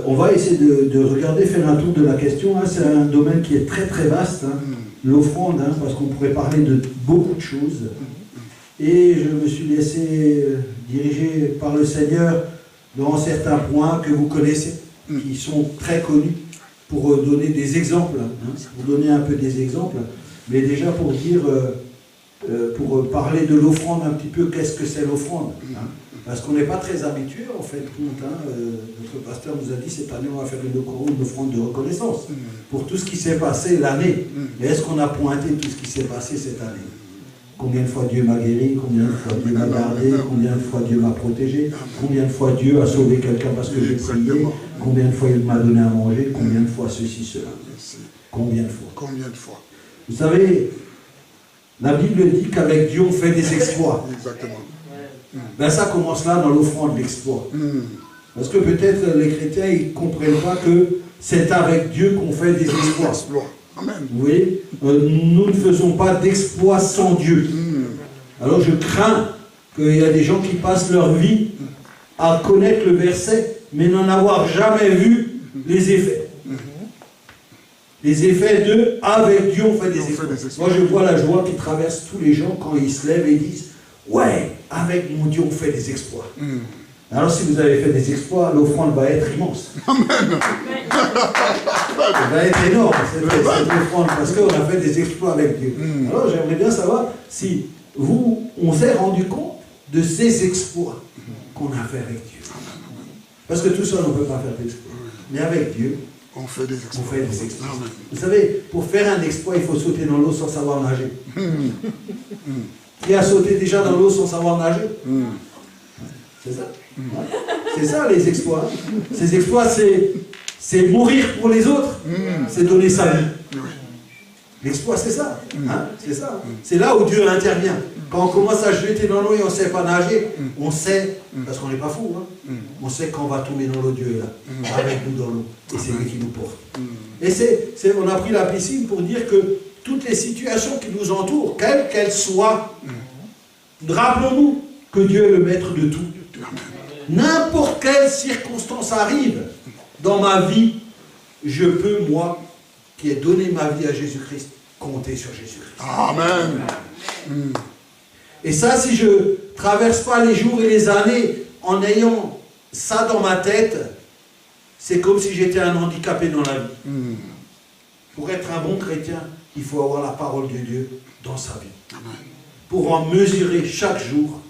on va essayer de regarder, faire un tour de la question. Hein. C'est un domaine qui est très très vaste, hein. L'offrande, hein, parce qu'on pourrait parler de beaucoup de choses. Et je me suis laissé diriger par le Seigneur dans certains points que vous connaissez, qui sont très connus, pour donner des exemples, hein, pour donner un peu des exemples, mais déjà pour dire, pour parler de l'offrande un petit peu, qu'est-ce que c'est l'offrande, hein, parce qu'on n'est pas très habitué en fait, compte, hein, notre pasteur nous a dit cette année on va faire une offrande de reconnaissance pour tout ce qui s'est passé l'année. Mais est-ce qu'on a pointé tout ce qui s'est passé cette année? Combien de fois Dieu m'a guéri, combien de fois Dieu m'a gardé, combien de fois Dieu m'a protégé, combien de fois Dieu a sauvé quelqu'un parce que j'ai prié, combien de fois il m'a donné à manger, combien de fois ceci, cela. Combien de fois? Combien de fois? Vous savez, la Bible dit qu'avec Dieu on fait des exploits. Exactement. Ben ça commence là dans l'offrande, l'exploit. Parce que peut-être les chrétiens ils ne comprennent pas que c'est avec Dieu qu'on fait des exploits. Amen. Vous voyez, nous ne faisons pas d'exploits sans Dieu. Alors je crains qu'il y a des gens qui passent leur vie à connaître le verset, mais n'en avoir jamais vu les effets. Les effets de « avec Dieu on fait des exploits ». Moi je vois la joie qui traverse tous les gens quand ils se lèvent et disent « ouais, avec mon Dieu on fait des exploits ». Alors si vous avez fait des exploits, l'offrande va être immense. Amen. Elle va être énorme, cette offrande, parce qu'on a fait des exploits avec Dieu. Alors j'aimerais bien savoir si on s'est rendu compte de ces exploits qu'on a fait avec Dieu. Parce que tout seul on ne peut pas faire d'exploits. Mais avec Dieu, on fait des exploits. Vous savez, pour faire un exploit, il faut sauter dans l'eau sans savoir nager. Qui a sauté déjà dans l'eau sans savoir nager? C'est ça. C'est ça les exploits. Ces exploits, c'est mourir pour les autres. C'est donner sa vie. L'exploit, c'est ça. Hein? C'est ça. C'est là où Dieu intervient. Quand on commence à jeter dans l'eau et on ne sait pas nager, on sait, parce qu'on n'est pas fou, hein? On sait qu'on va tomber dans l'eau, Dieu est là, avec nous dans l'eau. Et c'est lui qui nous porte. Et on a pris la piscine pour dire que toutes les situations qui nous entourent, quelles qu'elles soient, rappelons-nous que Dieu est le maître de tout. N'importe quelle circonstance arrive dans ma vie, je peux, moi, qui ai donné ma vie à Jésus-Christ, compter sur Jésus-Christ. Amen. Et ça, si je ne traverse pas les jours et les années en ayant ça dans ma tête, c'est comme si j'étais un handicapé dans la vie. Pour être un bon chrétien, il faut avoir la parole de Dieu dans sa vie. Pour en mesurer chaque jour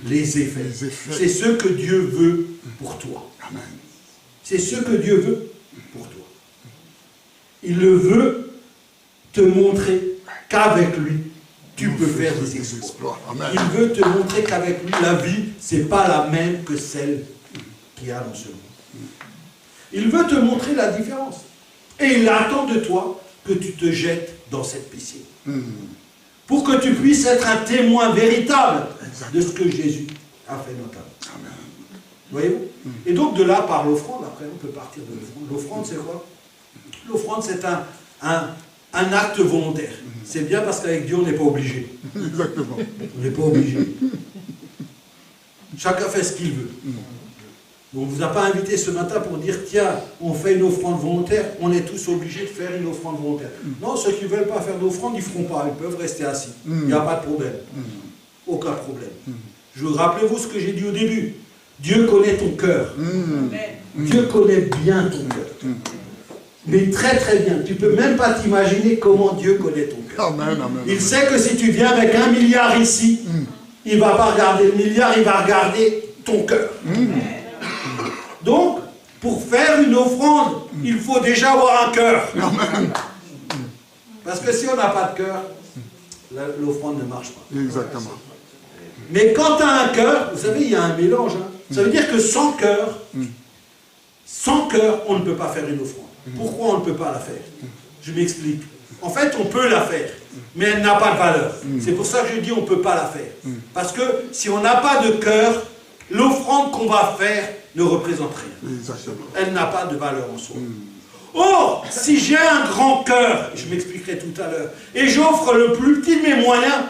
les effets. C'est ce que Dieu veut pour toi. C'est ce que Dieu veut pour toi. Il le veut te montrer qu'avec lui, tu peux faire des exploits. Il veut te montrer qu'avec lui, la vie, ce n'est pas la même que celle qu'il y a dans ce monde. Il veut te montrer la différence. Et il attend de toi que tu te jettes dans cette piscine. Pour que tu puisses être un témoin véritable de ce que Jésus a fait notamment. Voyez-vous? Et donc de là, par l'offrande, après on peut partir de l'offrande. L'offrande c'est quoi? L'offrande c'est un acte volontaire. C'est bien parce qu'avec Dieu on n'est pas obligé. Exactement. On n'est pas obligé. Chacun fait ce qu'il veut. On ne vous a pas invité ce matin pour dire tiens, on fait une offrande volontaire, on est tous obligés de faire une offrande volontaire. Non, ceux qui ne veulent pas faire d'offrande, ils ne feront pas, ils peuvent rester assis. Il n'y a pas de problème. Aucun problème. Rappelez-vous ce que j'ai dit au début. Dieu connaît ton cœur. Dieu connaît bien ton cœur. Mais très très bien. Tu ne peux même pas t'imaginer comment Dieu connaît ton cœur. Il sait que si tu viens avec 1 milliard ici, il ne va pas regarder le milliard, il va regarder ton cœur. Donc, pour faire une offrande, il faut déjà avoir un cœur. Parce que si on n'a pas de cœur, l'offrande ne marche pas. Exactement. Mais quand tu as un cœur, vous savez, il y a un mélange. Ça veut dire que sans cœur, Sans cœur, on ne peut pas faire une offrande. Pourquoi on ne peut pas la faire? Je m'explique. En fait, on peut la faire, mais elle n'a pas de valeur. C'est pour ça que je dis on ne peut pas la faire. Parce que si on n'a pas de cœur, l'offrande qu'on va faire ne représente rien. Elle n'a pas de valeur en soi. Or, si j'ai un grand cœur, je m'expliquerai tout à l'heure, et j'offre le plus petit de mes moyens,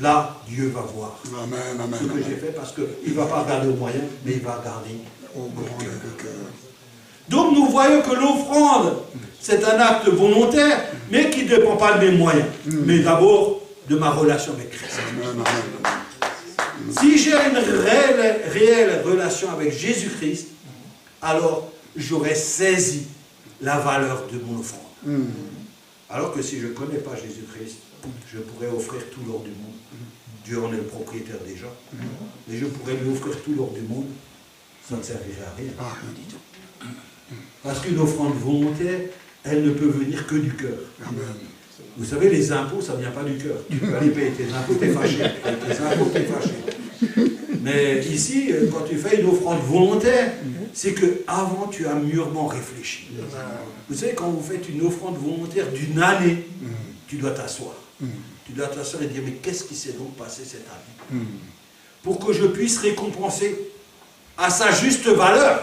là, Dieu va voir ce que j'ai fait, parce qu'il ne va pas regarder aux moyens, mais il va regarder au cœur. Donc nous voyons que l'offrande, c'est un acte volontaire, mais qui ne dépend pas de mes moyens, mais d'abord de ma relation avec Christ. Si j'ai une réelle relation avec Jésus-Christ, alors j'aurai saisi la valeur de mon offrande. Alors que si je ne connais pas Jésus-Christ, je pourrais offrir tout l'or du monde. Dieu en est le propriétaire déjà. Mais je pourrais lui offrir tout l'or du monde, ça ne servirait à rien. Du tout. Parce qu'une offrande volontaire, elle ne peut venir que du cœur. Vous savez, les impôts, ça ne vient pas du cœur. Tu peux aller payer tes impôts, t'es fâché. Tes impôts, t'es fâché. Mais ici, quand tu fais une offrande volontaire, c'est qu'avant, tu as mûrement réfléchi. Vous savez, quand vous faites une offrande volontaire d'une année, tu dois t'asseoir. Tu dois t'asseoir et dire, mais qu'est-ce qui s'est donc passé cette année? Pour que je puisse récompenser à sa juste valeur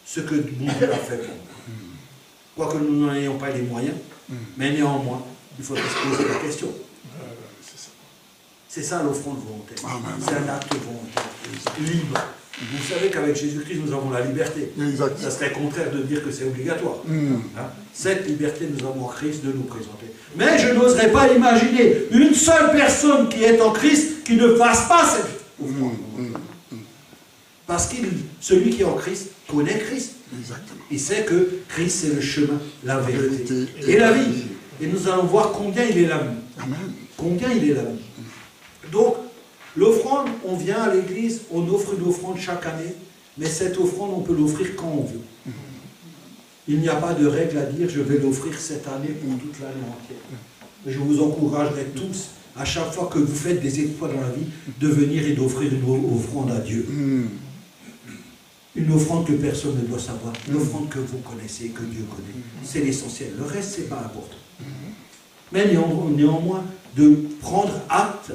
ce que mon Dieu a fait pour moi. Quoique nous n'en ayons pas les moyens, mais néanmoins, il faudrait se poser la question. C'est ça l'offrande volontaire. C'est un acte volontaire, libre. Vous savez qu'avec Jésus-Christ, nous avons la liberté. Ça serait contraire de dire que c'est obligatoire. Cette liberté, nous avons en Christ de nous présenter. Mais je n'oserais pas imaginer une seule personne qui est en Christ qui ne fasse pas cette offrande. Parce que celui qui est en Christ connaît Christ. Il sait que Christ c'est le chemin, la vérité et la vie. Et nous allons voir combien il est la vie. Combien il est la vie. Donc, l'offrande, on vient à l'église, on offre une offrande chaque année, mais cette offrande, on peut l'offrir quand on veut. Il n'y a pas de règle à dire, je vais l'offrir cette année pour toute l'année entière. Je vous encouragerai tous, à chaque fois que vous faites des exploits dans la vie, de venir et d'offrir une offrande à Dieu. Une offrande que personne ne doit savoir, une offrande que vous connaissez, que Dieu connaît. C'est l'essentiel. Le reste, ce n'est pas important. Mais néanmoins, de prendre acte,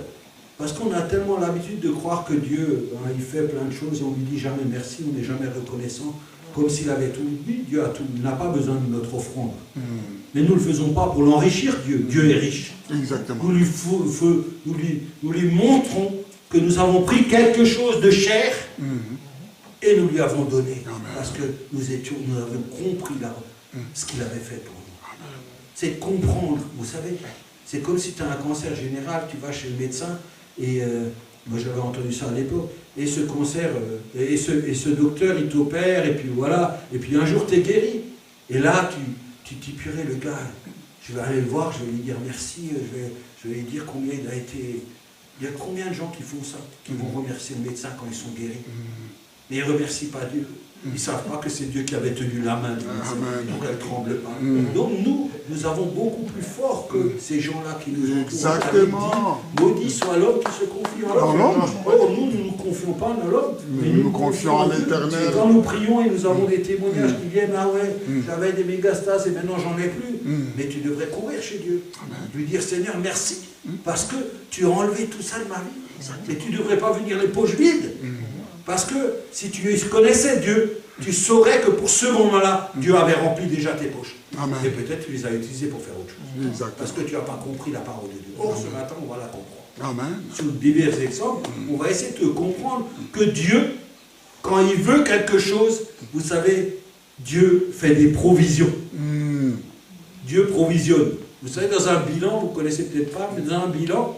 parce qu'on a tellement l'habitude de croire que Dieu, il fait plein de choses et on lui dit jamais merci, on n'est jamais reconnaissant, comme s'il avait tout. Oui, Dieu a tout, il n'a pas besoin de notre offrande. Mais nous ne le faisons pas pour l'enrichir, Dieu. Dieu est riche. Exactement. Nous lui montrons que nous avons pris quelque chose de cher et nous lui avons donné. Parce que nous avons compris ce qu'il avait fait pour nous. C'est comprendre, vous savez, c'est comme si tu as un cancer général, tu vas chez le médecin, et moi j'avais entendu ça à l'époque, et ce cancer, et ce docteur il t'opère, et puis voilà, et puis un jour tu es guéri. Et là tu dis, purée, le gars, je vais aller le voir, je vais lui dire merci, je vais lui dire combien il a été. Il y a combien de gens qui font ça, qui vont remercier le médecin quand ils sont guéris. Mais ils ne remercient pas Dieu. Ils ne savent pas que c'est Dieu qui avait tenu la main du médecin, donc elle ne tremble pas. Donc nous avons beaucoup plus fort que ces gens-là qui nous ont Exactement. Maudit soit l'homme qui se confie en l'homme. Or, nous ne nous confions pas en l'homme, mais nous nous confions en l'Éternel. Quand nous prions et nous avons des témoignages qui viennent, ah ouais, j'avais des mégastases et maintenant j'en ai plus. Mais tu devrais courir chez Dieu. Lui dire, Seigneur, merci, parce que tu as enlevé tout ça de ma vie. Mais tu ne devrais pas venir les poches vides. Parce que si tu connaissais Dieu, tu saurais que pour ce moment-là, Dieu avait rempli déjà tes poches. Et peut-être tu les as utilisées pour faire autre chose. Parce que tu n'as pas compris la parole de Dieu. Or, ce matin, on va la comprendre. Sous divers exemples, on va essayer de comprendre que Dieu, quand il veut quelque chose, vous savez, Dieu fait des provisions. Dieu provisionne. Vous savez, dans un bilan, vous ne connaissez peut-être pas, mais dans un bilan,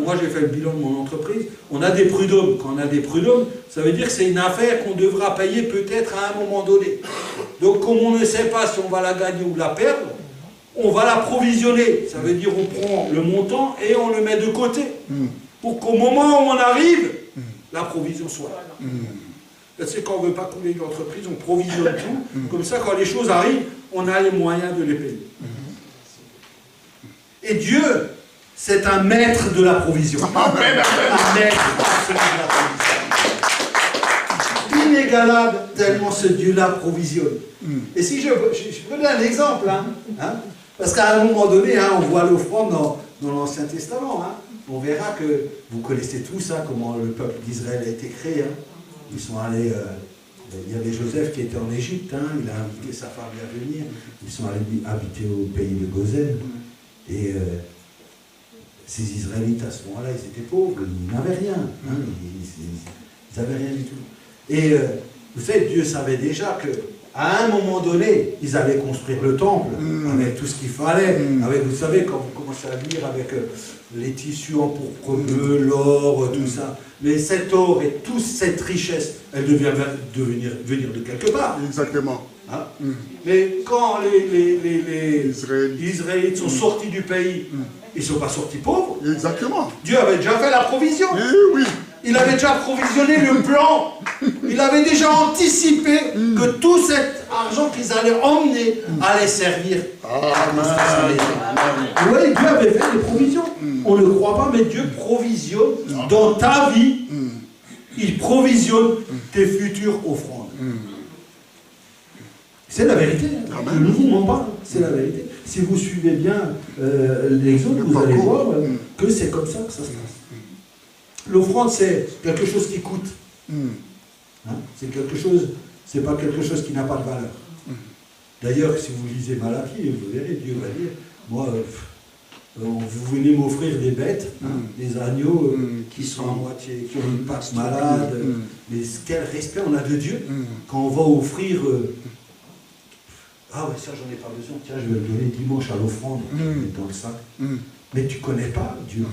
moi j'ai fait le bilan de mon entreprise, on a des prud'hommes. Quand on a des prud'hommes, ça veut dire que c'est une affaire qu'on devra payer peut-être à un moment donné. Donc comme on ne sait pas si on va la gagner ou la perdre, on va la provisionner. Ça veut dire on prend le montant et on le met de côté. Pour qu'au moment où on arrive, la provision soit là. C'est quand on ne veut pas couler une entreprise, on provisionne tout. Comme ça, quand les choses arrivent, on a les moyens de les payer. Et Dieu, c'est un maître de la provision. Un maître absolu de la provision. Il inégalable tellement ce Dieu-là provisionne. Et si je vous donne un exemple, parce qu'à un moment donné, on voit l'offrande dans l'Ancien Testament. On verra que, vous connaissez tout ça, comment le peuple d'Israël a été créé. Ils sont allés, il y avait Joseph qui était en Égypte, il a invité sa famille à venir, ils sont allés habiter au pays de Goshen. Et ces Israélites, à ce moment-là, ils étaient pauvres, ils n'avaient rien. Ils n'avaient rien du tout. Et vous savez, Dieu savait déjà qu'à un moment donné, ils allaient construire le temple, avec tout ce qu'il fallait. Avec, vous savez, quand vous commencez à lire avec les tissus en pourpre bleu, l'or, tout ça. Mais cet or et toute cette richesse, elle devait venir de quelque part. Exactement. Mais quand les Israélites sont sortis du pays, ils ne sont pas sortis pauvres. Exactement. Dieu avait déjà fait la provision. Oui. Il avait déjà provisionné le plan. Il avait déjà anticipé que tout cet argent qu'ils allaient emmener allait servir à construire. Vous voyez, Dieu avait fait des provisions. On ne croit pas, mais Dieu provisionne dans ta vie. Il provisionne tes futures offrandes. C'est la vérité. Je ne vous mens pas. C'est la vérité. Si vous suivez bien l'exode, vous allez voir que c'est comme ça que ça se passe. L'offrande, c'est quelque chose qui coûte. C'est quelque chose, c'est pas quelque chose qui n'a pas de valeur. D'ailleurs, si vous lisez Malachie, vous verrez, Dieu va dire, moi, vous venez m'offrir des bêtes, des agneaux qui sont à moitié, qui ont une patte malade, mais quel respect on a de Dieu quand on va offrir. Ah ouais, ça j'en ai pas besoin, tiens, je vais le donner dimanche à l'offrande, dans le sac. Mais tu ne connais pas Dieu.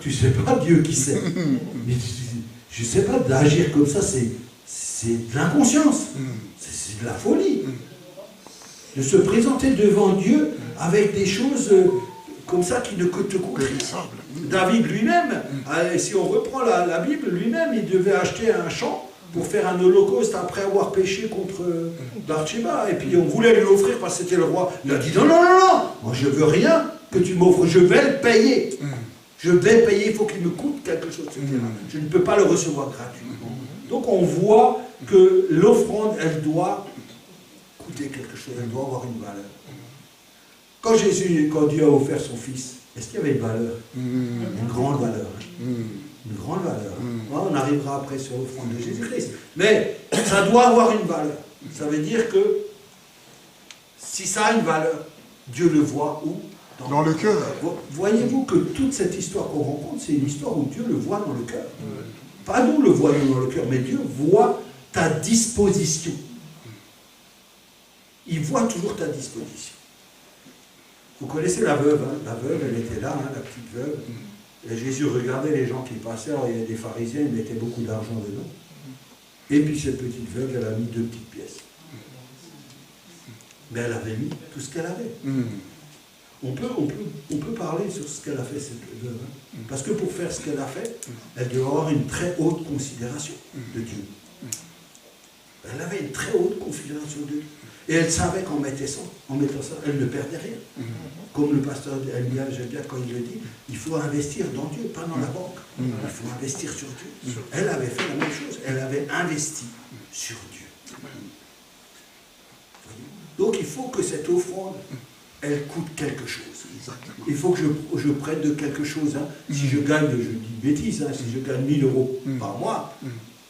Tu ne sais pas Dieu qui sait. Mais je ne sais pas, d'agir comme ça, c'est de l'inconscience. C'est de la folie. De se présenter devant Dieu avec des choses comme ça qui ne te coûtent rien. David lui-même, si on reprend la Bible, lui-même, il devait acheter un champ pour faire un holocauste après avoir péché contre Bathsheba. Et puis on voulait lui l'offrir parce que c'était le roi. Il a dit non, moi je ne veux rien que tu m'offres, je vais le payer. Je vais payer, il faut qu'il me coûte quelque chose, etc. Je ne peux pas le recevoir gratuitement. Donc on voit que l'offrande, elle doit coûter quelque chose, elle doit avoir une valeur. Quand Dieu a offert son Fils, est-ce qu'il y avait une valeur? Une grande valeur. Une grande valeur. On arrivera après sur l'offrande de Jésus-Christ. Mais ça doit avoir une valeur. Ça veut dire que si ça a une valeur, Dieu le voit où? Dans le cœur. Voyez-vous que toute cette histoire qu'on rencontre, c'est une histoire où Dieu le voit dans le cœur. Pas nous le voyons dans le cœur, mais Dieu voit ta disposition. Il voit toujours ta disposition. Vous connaissez la veuve, la veuve, elle était là, la petite veuve. Et Jésus regardait les gens qui passaient, alors il y a des pharisiens, ils mettaient beaucoup d'argent dedans. Et puis cette petite veuve, elle a mis 2 petites pièces. Mais elle avait mis tout ce qu'elle avait. On peut parler sur ce qu'elle a fait, cette veuve. Parce que pour faire ce qu'elle a fait, elle devait avoir une très haute considération de Dieu. Elle avait une très haute considération de Dieu. Et elle savait qu'en mettant ça, elle ne perdait rien. Comme le pasteur Eliab, j'aime bien quand il le dit, il faut investir dans Dieu, pas dans la banque. Il faut investir sur Dieu. Elle avait fait la même chose. Elle avait investi sur Dieu. Donc il faut que cette offrande, elle coûte quelque chose. Il faut que je prenne de quelque chose. Si je gagne, je dis bêtise, si je gagne 1000 euros par mois,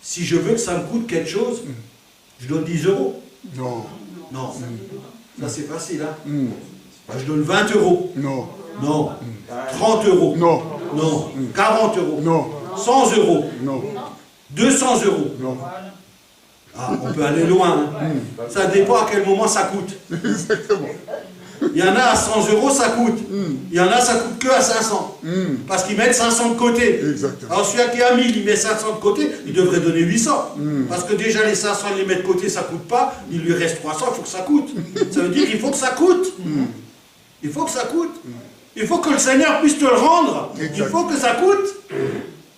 si je veux que ça me coûte quelque chose, je donne 10 euros. Non. Ça c'est facile. Je donne 20 euros. Non. 30 euros. Non. 40 euros. Non. 100 euros. Non. 200 euros. Non. On peut aller loin. Ça dépend à quel moment ça coûte. Exactement. Il y en a à 100 euros, ça coûte. Il y en a, ça coûte que à 500. Parce qu'ils mettent 500 de côté. Exactement. Alors celui qui a 1000, il met 500 de côté, il devrait donner 800. Parce que déjà les 500, il les met de côté, ça ne coûte pas. Il lui reste 300, il faut que ça coûte. Ça veut dire qu'il faut que ça coûte. Il faut que ça coûte. Il faut que le Seigneur puisse te le rendre. Il faut que ça coûte.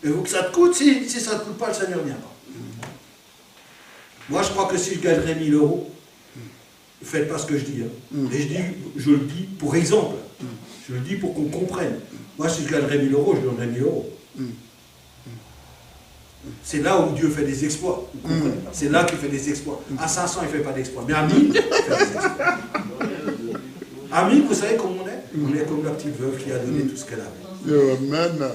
Il faut que ça te coûte. Si ça ne te coûte pas, le Seigneur ne vient pas. Moi, je crois que si je gagnerais 1000 euros, faites pas ce que je dis. Et je le dis pour exemple. Je le dis pour qu'on comprenne. Moi, si je gagnerais 1000 euros, je donnerais 1000 euros. C'est là où Dieu fait des exploits. C'est là qu'il fait des exploits. À 500, il ne fait pas d'exploits. Mais à 1000, il fait des exploits. À 1000, vous savez comment on est? On est comme la petite veuve qui a donné tout ce qu'elle avait. Amen.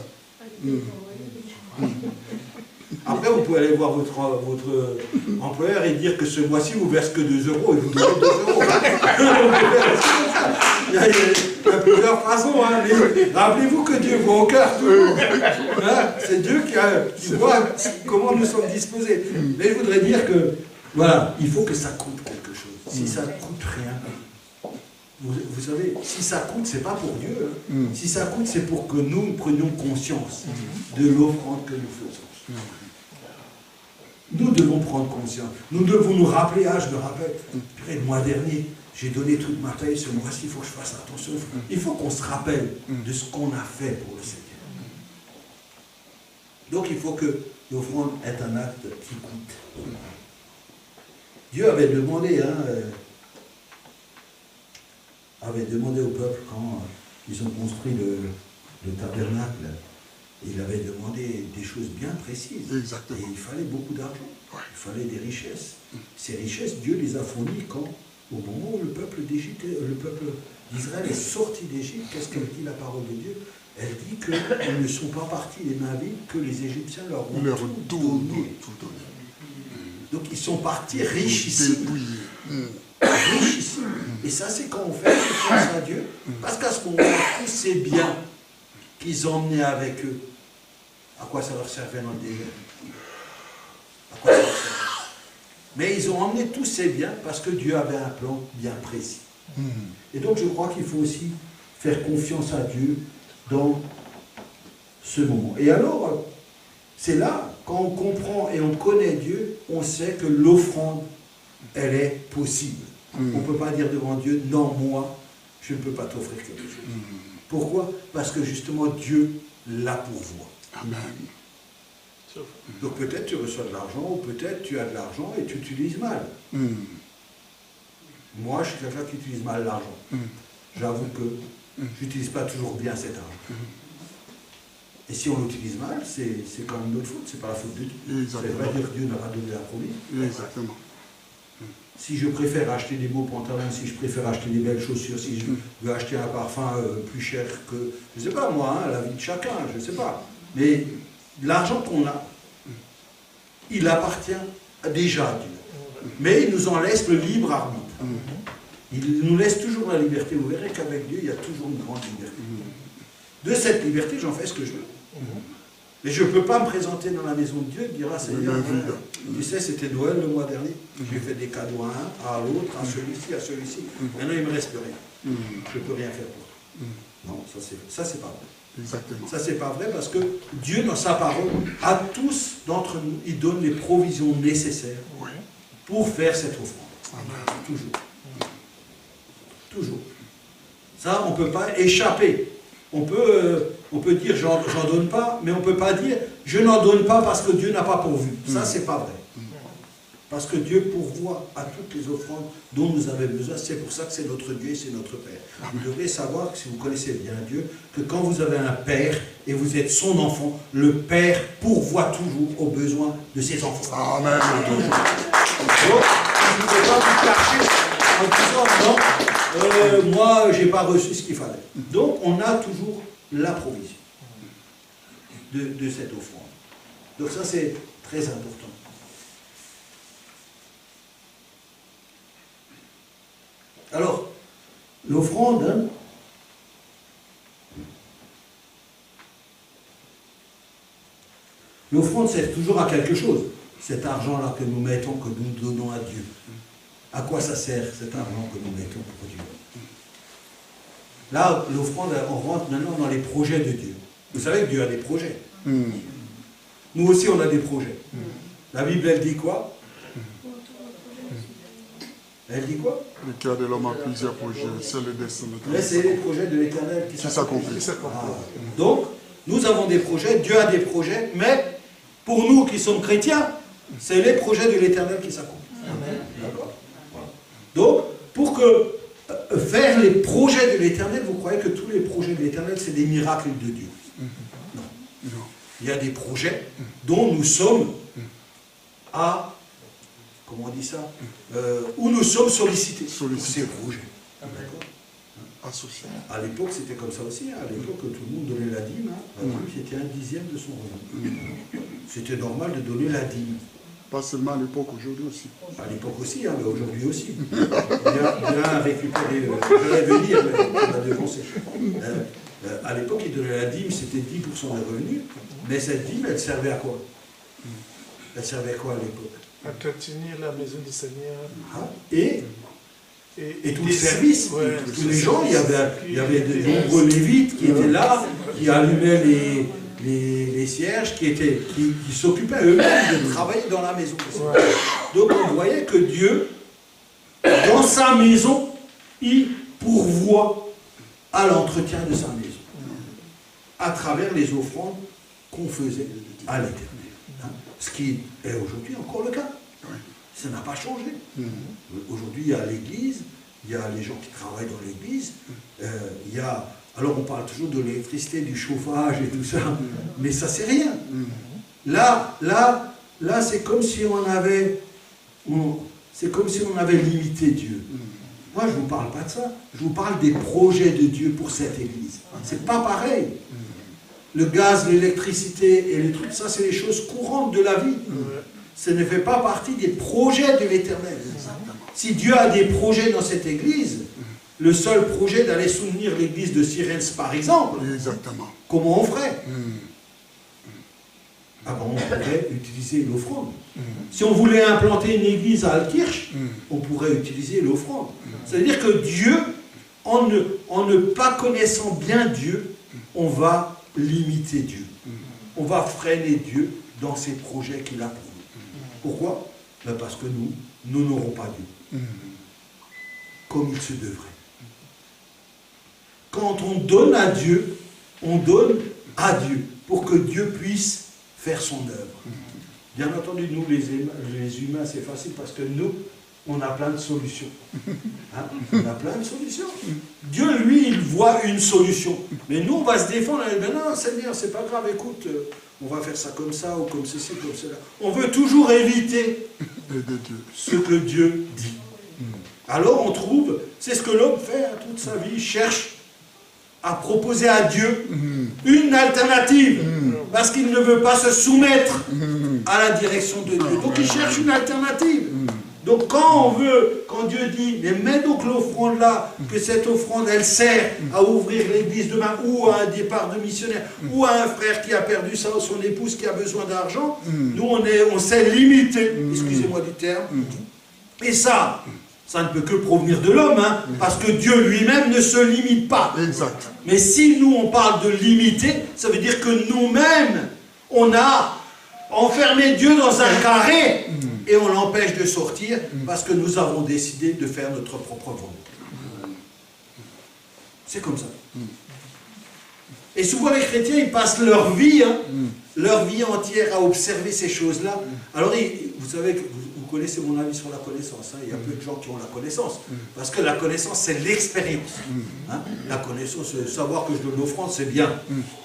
Après, vous pouvez aller voir votre employeur et dire que ce mois-ci, vous ne versez que 2 euros et vous donnez 2 euros. Il y a plusieurs façons. Hein. Rappelez-vous que Dieu voit au cœur toujours. Hein? C'est Dieu qui voit comment nous sommes disposés. Mais je voudrais dire que, voilà, il faut que ça coûte quelque chose. Si ça ne coûte rien, vous savez, si ça coûte, c'est pas pour Dieu. Hein. Si ça coûte, c'est pour que nous prenions conscience de l'offrande que nous faisons. Nous devons prendre conscience. Nous devons nous rappeler, je me rappelle, le mois dernier, j'ai donné toute ma paye, ce mois-ci, il faut que je fasse attention. Il faut qu'on se rappelle de ce qu'on a fait pour le Seigneur. Donc il faut que l'offrande est un acte qui coûte. Dieu avait demandé, au peuple quand ils ont construit le tabernacle. Il avait demandé des choses bien précises. Exactement. Et il fallait beaucoup d'argent. Ouais. Il fallait des richesses. Ces richesses, Dieu les a fournies au moment où le peuple d'Israël est sorti d'Égypte. Qu'est-ce qu'elle dit la parole de Dieu? Elle dit qu'ils ne sont pas partis les mains vides, que les Égyptiens leur ont tout donné. Donc ils sont partis richissimes. Richissimes. Et ça, c'est quand on fait confiance à Dieu. Parce qu'à ce moment-là, tous ces biens qu'ils emmenaient avec eux, à quoi ça leur servait dans le désert? À quoi ça leur servait? Mais ils ont emmené tous ces biens parce que Dieu avait un plan bien précis. Et donc je crois qu'il faut aussi faire confiance à Dieu dans ce moment. Et alors, c'est là, quand on comprend et on connaît Dieu, on sait que l'offrande, elle est possible. On ne peut pas dire devant Dieu, non, moi, je ne peux pas t'offrir quelque chose. Pourquoi? Parce que justement, Dieu la pourvoit. Amen. Donc peut-être tu reçois de l'argent, ou peut-être tu as de l'argent et tu utilises mal. Moi, je suis quelqu'un qui utilise mal l'argent. J'avoue que je n'utilise pas toujours bien cet argent. Et si on l'utilise mal, c'est quand même notre faute, c'est pas la faute de Dieu. Ça veut pas dire que Dieu n'a pas donné la promise. Exactement. Si je préfère acheter des beaux pantalons, si je préfère acheter des belles chaussures, si je veux acheter un parfum plus cher que, je ne sais pas moi, la vie de chacun, je ne sais pas. Mais l'argent qu'on a, il appartient déjà à Dieu. Mais il nous en laisse le libre arbitre. Il nous laisse toujours la liberté. Vous verrez qu'avec Dieu, il y a toujours une grande liberté. De cette liberté, j'en fais ce que je veux. Mais je ne peux pas me présenter dans la maison de Dieu et dire, ah Seigneur, tu sais, c'était Noël le mois dernier. J'ai fait des cadeaux à un, à l'autre, à celui-ci, à celui-ci. Maintenant, il ne me reste plus rien. Je ne peux rien faire pour toi. Non, ça c'est pas vrai. Exactement. Ça, c'est pas vrai parce que Dieu, dans sa parole, à tous d'entre nous, il donne les provisions nécessaires pour faire cette offrande. Toujours. Toujours. Ça, on ne peut pas échapper. On peut dire j'en donne pas, mais on ne peut pas dire je n'en donne pas parce que Dieu n'a pas pourvu. Ça, c'est pas vrai. Parce que Dieu pourvoit à toutes les offrandes dont nous avons besoin. C'est pour ça que c'est notre Dieu et c'est notre Père. Vous devrez savoir, que si vous connaissez bien Dieu, que quand vous avez un Père et vous êtes son enfant, le Père pourvoit toujours aux besoins de ses enfants. Amen. Toujours. Donc, vous ne pouvez pas vous cacher en disant non, moi, je n'ai pas reçu ce qu'il fallait. Donc, on a toujours la provision de cette offrande. Donc ça, c'est très important. Alors, l'offrande, l'offrande sert toujours à quelque chose. Cet argent-là que nous mettons, que nous donnons à Dieu. À quoi ça sert cet argent que nous mettons pour Dieu? Là, l'offrande, on rentre maintenant dans les projets de Dieu. Vous savez que Dieu a des projets. Nous aussi, on a des projets. La Bible, elle dit quoi? Elle dit quoi? Le cœur de l'homme a plusieurs projets. C'est le destin de Dieu. C'est les projets de l'Éternel qui s'accomplissent. Donc, nous avons des projets, Dieu a des projets, mais pour nous qui sommes chrétiens, c'est les projets de l'Éternel qui s'accomplissent. D'accord? Voilà. Donc, pour faire les projets de l'Éternel, vous croyez que tous les projets de l'Éternel, c'est des miracles de Dieu? Non. Il y a des projets, dont nous sommes à, comment on dit ça, où nous sommes sollicités pour ces projets. Associé. À l'époque, c'était comme ça aussi. À l'époque, tout le monde donnait la dîme. La dîme, c'était 1/10 de son revenu. C'était normal de donner la dîme. Pas seulement à l'époque, aujourd'hui aussi. À l'époque aussi, mais aujourd'hui aussi. Bien récupérer. Je vais venir, mais on va devancer. À l'époque, ils donnaient la dîme, c'était 10% des revenus. Mais cette dîme, elle servait à quoi? Elle servait à quoi à l'époque? À entretenir la maison du Seigneur. Et tout le service, tous les gens, il y avait de nombreux lévites qui étaient là, qui allumaient les cierges, qui s'occupaient eux-mêmes de travailler dans la maison. Donc on voyait que Dieu, dans sa maison, il pourvoit à l'entretien de sa maison, à travers les offrandes qu'on faisait à l'Éternel. Ce qui est aujourd'hui encore le cas. Ça n'a pas changé. Aujourd'hui, il y a l'église, il y a les gens qui travaillent dans l'église, il y a... Alors on parle toujours de l'électricité, du chauffage et tout ça, mais ça c'est rien. Là c'est comme si on avait... C'est comme si on avait limité Dieu. Moi, je ne vous parle pas de ça. Je vous parle des projets de Dieu pour cette église. C'est pas pareil. Le gaz, l'électricité et les trucs, ça c'est les choses courantes de la vie. Ça ne fait pas partie des projets de l'Éternel. Si Dieu a des projets dans cette église, le seul projet d'aller soutenir l'église de Sirens par exemple, comment on ferait? Ah ben, on pourrait utiliser l'offrande. Si on voulait implanter une église à Altkirch, on pourrait utiliser l'offrande. C'est-à-dire que Dieu, en ne pas connaissant bien Dieu, on va limiter Dieu. On va freiner Dieu dans ses projets qu'il a pour nous. Pourquoi? Ben parce que nous n'aurons pas Dieu. Comme il se devrait. Quand on donne à Dieu, on donne à Dieu pour que Dieu puisse faire son œuvre. Bien entendu, nous les humains, c'est facile parce que nous, on a plein de solutions. Hein? On a plein de solutions. Dieu, lui, il voit une solution. Mais nous, on va se défendre. Mais non, Seigneur, c'est pas grave, écoute, on va faire ça comme ça ou comme ceci, comme cela. On veut toujours éviter ce que Dieu dit. Alors on trouve, c'est ce que l'homme fait toute sa vie, il cherche à proposer à Dieu une alternative, parce qu'il ne veut pas se soumettre à la direction de Dieu. Donc il cherche une alternative. Donc quand Dieu dit, mais mets donc l'offrande là, que cette offrande elle sert à ouvrir l'église demain, ou à un départ de missionnaire, ou à un frère qui a perdu son épouse qui a besoin d'argent, nous on s'est limité, excusez-moi du terme, et ça ne peut que provenir de l'homme, hein, parce que Dieu lui-même ne se limite pas. Exact. Mais si nous on parle de limiter, ça veut dire que nous-mêmes, on a enfermé Dieu dans un carré et on l'empêche de sortir parce que nous avons décidé de faire notre propre volonté. C'est comme ça. Et souvent les chrétiens, ils passent leur vie entière à observer ces choses-là. Alors, vous savez que vous connaissez mon avis sur la connaissance. Hein. Il y a peu de gens qui ont la connaissance. Parce que la connaissance, c'est l'expérience. Hein. La connaissance, savoir que je donne l'offrande, c'est bien.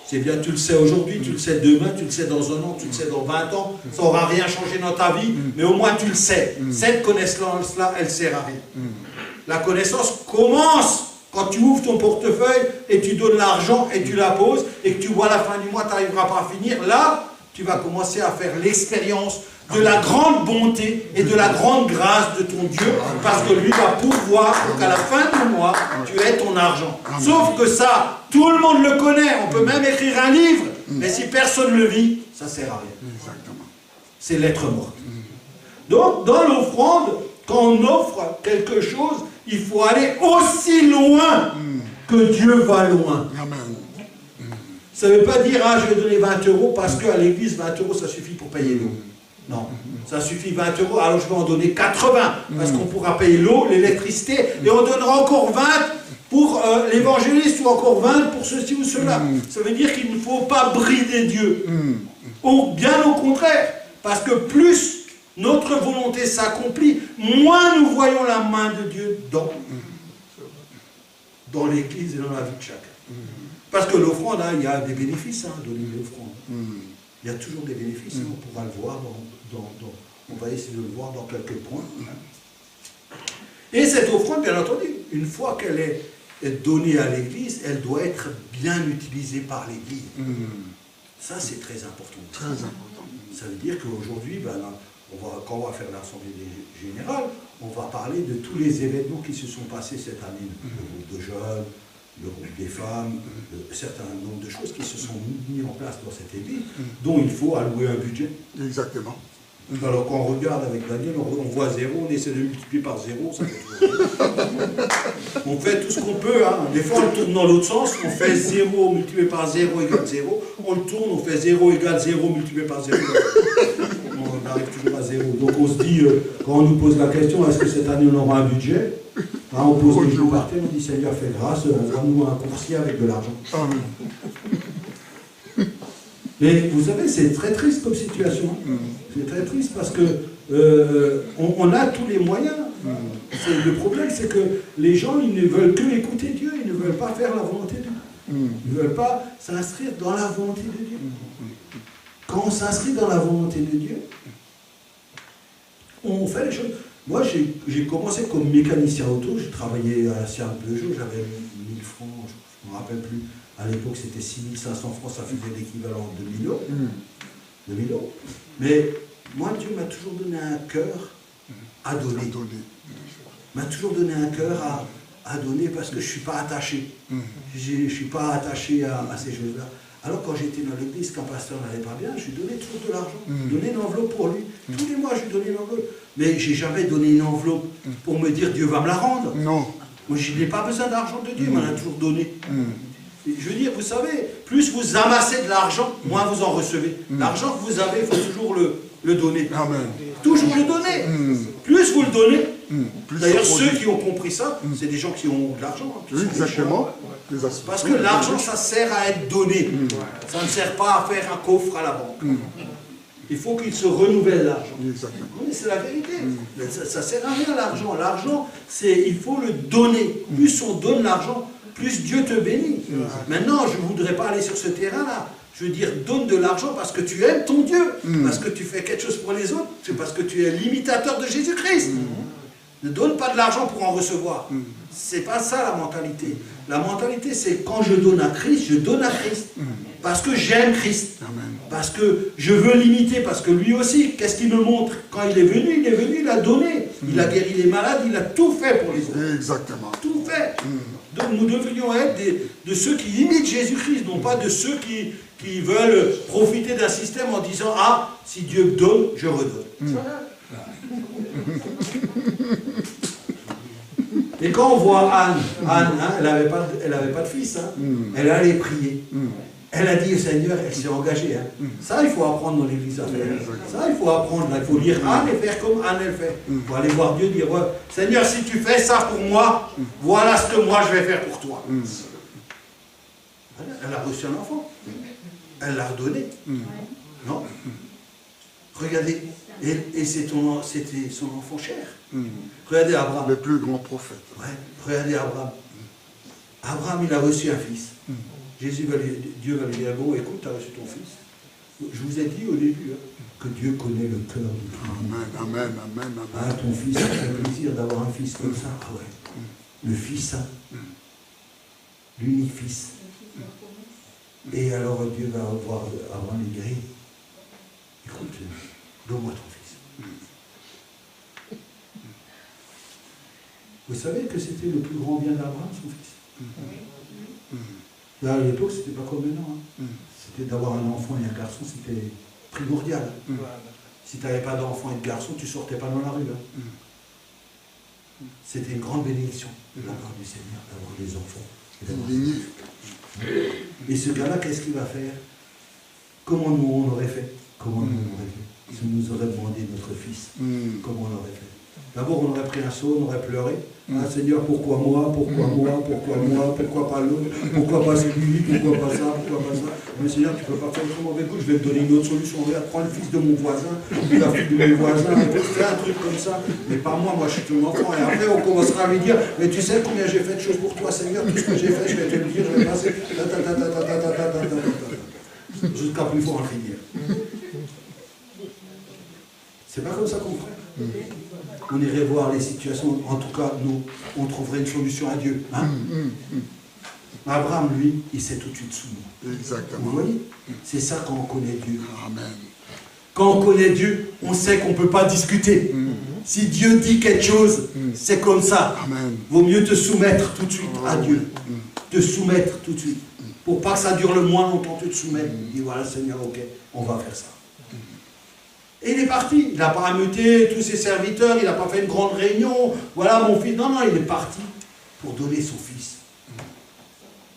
C'est bien, tu le sais aujourd'hui, tu le sais demain, tu le sais dans un an, tu le sais dans 20 ans. Ça n'aura rien changé dans ta vie, mais au moins tu le sais. Cette connaissance-là, elle ne sert à rien. La connaissance commence quand tu ouvres ton portefeuille et tu donnes l'argent et tu la poses et que tu vois à la fin du mois, tu n'arriveras pas à finir. Là, tu vas commencer à faire l'expérience de la grande bonté et de la grande grâce de ton Dieu, parce que lui va pouvoir pour qu'à la fin du mois, tu aies ton argent. Sauf que ça, tout le monde le connaît, on peut même écrire un livre, mais si personne ne le vit, ça ne sert à rien. C'est lettre morte. Donc, dans l'offrande, quand on offre quelque chose, il faut aller aussi loin que Dieu va loin. Ça ne veut pas dire, je vais donner 20 € parce qu'à l'église, 20 € ça suffit pour payer l'eau. Non, ça suffit 20 €, alors je vais en donner 80, parce qu'on pourra payer l'eau, l'électricité, et on donnera encore 20 pour l'évangéliste, ou encore 20 pour ceci ou cela. Ça veut dire qu'il ne faut pas brider Dieu. Bien au contraire, parce que plus notre volonté s'accomplit, moins nous voyons la main de Dieu dans l'église et dans la vie de chacun. Parce que l'offrande, il y a des bénéfices, donner l'offrande. Il y a toujours des bénéfices, on pourra le voir, on va essayer de le voir dans quelques points. Et cette offrande, bien entendu, une fois qu'elle est donnée à l'Église, elle doit être bien utilisée par l'Église. Ça, c'est très important. Très important. Ça veut dire qu'aujourd'hui, quand on va faire l'Assemblée générale, on va parler de tous les événements qui se sont passés cette année. Le groupe de jeunes, le groupe des femmes, un certain nombre de choses qui se sont mises en place dans cette église, dont il faut allouer un budget. Exactement. Alors quand on regarde avec Daniel, on voit 0, on essaie de multiplier par 0, ça fait on fait tout ce qu'on peut, hein. Des fois on tourne dans l'autre sens, on fait 0 multiplié par 0 égale 0, on le tourne, on fait 0 égale 0 multiplié par 0. On arrive toujours à 0. Donc on se dit, quand on nous pose la question, est-ce que cette année on aura un budget, hein, on pose les genoux par terre, on dit Seigneur fais grâce, donne-nous un coursier avec de l'argent. Mais vous savez, c'est très triste comme situation. C'est très triste parce que on a tous les moyens. Le problème, c'est que les gens, ils ne veulent que écouter Dieu, ils ne veulent pas faire la volonté de Dieu. Ils ne veulent pas s'inscrire dans la volonté de Dieu. Quand on s'inscrit dans la volonté de Dieu, on fait les choses. Moi, j'ai commencé comme mécanicien auto, j'ai travaillé à la Sierra Peugeot, j'avais 1000 francs, je ne me rappelle plus. À l'époque, c'était 6500 francs, ça faisait l'équivalent de 2000 euros. 2000 euros. Mais moi, Dieu m'a toujours donné un cœur à donner. M'a toujours donné un cœur à donner parce que je ne suis pas attaché. Je ne suis pas attaché à ces choses-là. Alors, quand j'étais dans l'église, quand le pasteur n'allait pas bien, je lui donnais toujours de l'argent. Je donnais une enveloppe pour lui. Tous les mois, je lui donnais une enveloppe. Mais je n'ai jamais donné une enveloppe pour me dire Dieu va me la rendre. Non. Moi, je n'ai pas besoin d'argent de Dieu, il m'en a toujours donné. Je veux dire, vous savez, plus vous amassez de l'argent, moins vous en recevez. L'argent que vous avez, il faut toujours le donner. Amen. Toujours le donner. Plus vous le donnez. D'ailleurs, ceux qui ont compris ça, c'est des gens qui ont de l'argent. Hein, exactement. Parce que l'argent, ça sert à être donné. Ça ne sert pas à faire un coffre à la banque. Il faut qu'il se renouvelle l'argent. Oui, c'est la vérité. Ça ne sert à rien l'argent. L'argent, il faut le donner. Plus on donne l'argent, plus Dieu te bénit. Maintenant, je ne voudrais pas aller sur ce terrain-là. Je veux dire, donne de l'argent parce que tu aimes ton Dieu, parce que tu fais quelque chose pour les autres, c'est parce que tu es l'imitateur de Jésus-Christ. Ne donne pas de l'argent pour en recevoir. C'est pas ça la mentalité. La mentalité, c'est quand je donne à Christ, je donne à Christ. Parce que j'aime Christ. Parce que je veux l'imiter, parce que lui aussi, qu'est-ce qu'il me montre? Quand il est venu, il a donné. Il a guéri les malades, il a tout fait pour les autres. Exactement. Tout fait. Donc nous devrions être de ceux qui imitent Jésus-Christ, non pas de ceux qui veulent profiter d'un système en disant « Ah, si Dieu donne, je redonne. Et quand on voit Anne, hein, elle n'avait pas de fils, hein, elle allait prier. Elle a dit au Seigneur, elle s'est engagée. Hein. Ça, il faut apprendre dans l'église à faire. Ça, il faut apprendre. Il faut lire Anne et faire comme Anne, elle fait. Il faut aller voir Dieu, dire, Seigneur, si tu fais ça pour moi, voilà ce que moi je vais faire pour toi. Elle a reçu un enfant. Elle l'a redonné. Non? Regardez, et c'était son enfant cher. Regardez Abraham. Le plus grand prophète. Ouais. Regardez Abraham. Abraham, il a reçu un fils. Dieu va lui dire, bon, écoute, tu as reçu ton fils. Je vous ai dit au début que Dieu connaît le cœur de tout le monde. Amen, amen, amen. Ah, ton fils, ça fait plaisir d'avoir un fils comme ça. Ah ouais. Le fils, l'unique fils. Et alors Dieu va voir Abraham et dire, écoute, donne-moi ton fils. Vous savez que c'était le plus grand bien d'Abraham, son fils. Là, à l'époque, c'était pas comme maintenant. Hein. C'était d'avoir un enfant et un garçon, c'était primordial. Si tu n'avais pas d'enfant et de garçon, tu ne sortais pas dans la rue. Hein. C'était une grande bénédiction de la part du Seigneur d'avoir des enfants. Et ce gars-là, qu'est-ce qu'il va faire? Comment nous on aurait fait? Comment nous on aurait fait? Si on nous aurait demandé notre fils, comment on aurait fait? D'abord, on aurait pris un seau, on aurait pleuré. Ah, Seigneur, pourquoi moi? Pourquoi moi? Pourquoi moi? Pourquoi pas l'autre? Pourquoi pas celui? Pourquoi pas ça? Pourquoi pas ça? Mais Seigneur, tu ne peux pas faire autrement. Mais écoute, je vais te donner une autre solution. Regarde, prends le fils de mon voisin, puis la fille de mon voisin, fais un truc comme ça. Mais pas moi, moi je suis ton enfant. Et après, on commencera à lui dire, mais tu sais combien j'ai fait de choses pour toi, Seigneur, tout ce que j'ai fait, je vais te le dire, je vais passer. jusqu'à plus fort en finir. C'est pas comme ça qu'on ferait. On irait voir les situations, en tout cas, nous, on trouverait une solution à Dieu. Hein? Abraham, lui, il s'est tout de suite soumis. Exactement. Vous voyez? C'est ça quand on connaît Dieu. Amen. Quand on connaît Dieu, on sait qu'on ne peut pas discuter. Si Dieu dit quelque chose, c'est comme ça. Amen. Vaut mieux te soumettre tout de suite à Dieu. Te soumettre tout de suite. Pour pas que ça dure le moins longtemps, tu te soumets. Dis voilà Seigneur, ok, on va faire ça. Et il est parti. Il n'a pas ameuté tous ses serviteurs, il n'a pas fait une grande réunion. Voilà mon fils. Non, non, il est parti pour donner son fils.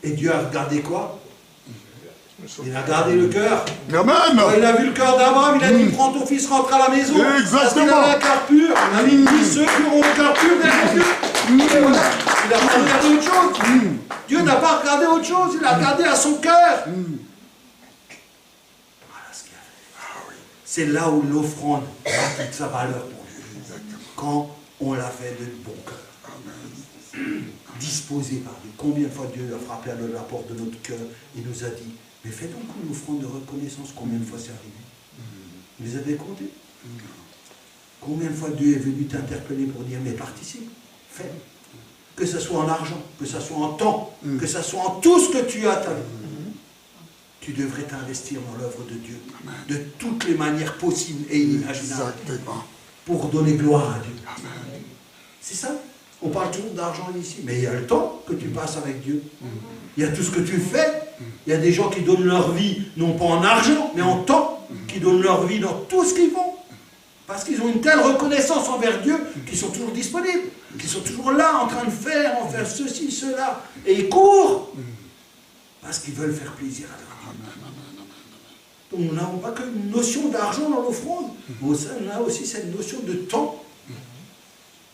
Et Dieu a regardé quoi? Il a regardé le cœur. Amen. Quand il a vu le cœur d'Abraham, il a dit prends ton fils, rentre à la maison. Exactement. Parce qu'il avait un cœur pur. Il a dit ceux qui auront le cœur pur verront Dieu. Et voilà. Il n'a pas regardé autre chose. Dieu n'a pas regardé autre chose, il a regardé à son cœur. Voilà ce qu'il a fait. C'est là où l'offrande a toute sa valeur pour Dieu. Quand on l'a fait de bon cœur. Disposé par Dieu. Combien de fois Dieu a frappé à la porte de notre cœur et nous a dit mais fais donc une offrande de reconnaissance. Combien de fois c'est arrivé? Vous les avez comptés? Combien de fois Dieu est venu t'interpeller pour dire mais participe, fais. Que ce soit en argent, que ce soit en temps, que ce soit en tout ce que tu as ta vie. Tu devrais t'investir dans l'œuvre de Dieu de toutes les manières possibles et inimaginables pour donner gloire à Dieu. C'est ça. On parle toujours d'argent ici, mais il y a le temps que tu passes avec Dieu. Il y a tout ce que tu fais. Il y a des gens qui donnent leur vie, non pas en argent, mais en temps, qui donnent leur vie dans tout ce qu'ils font. Parce qu'ils ont une telle reconnaissance envers Dieu qu'ils sont toujours disponibles, qu'ils sont toujours là, en train de faire ceci, cela. Et ils courent parce qu'ils veulent faire plaisir à leur Dieu. Donc nous n'avons pas qu'une notion d'argent dans l'offrande, mais on a aussi cette notion de temps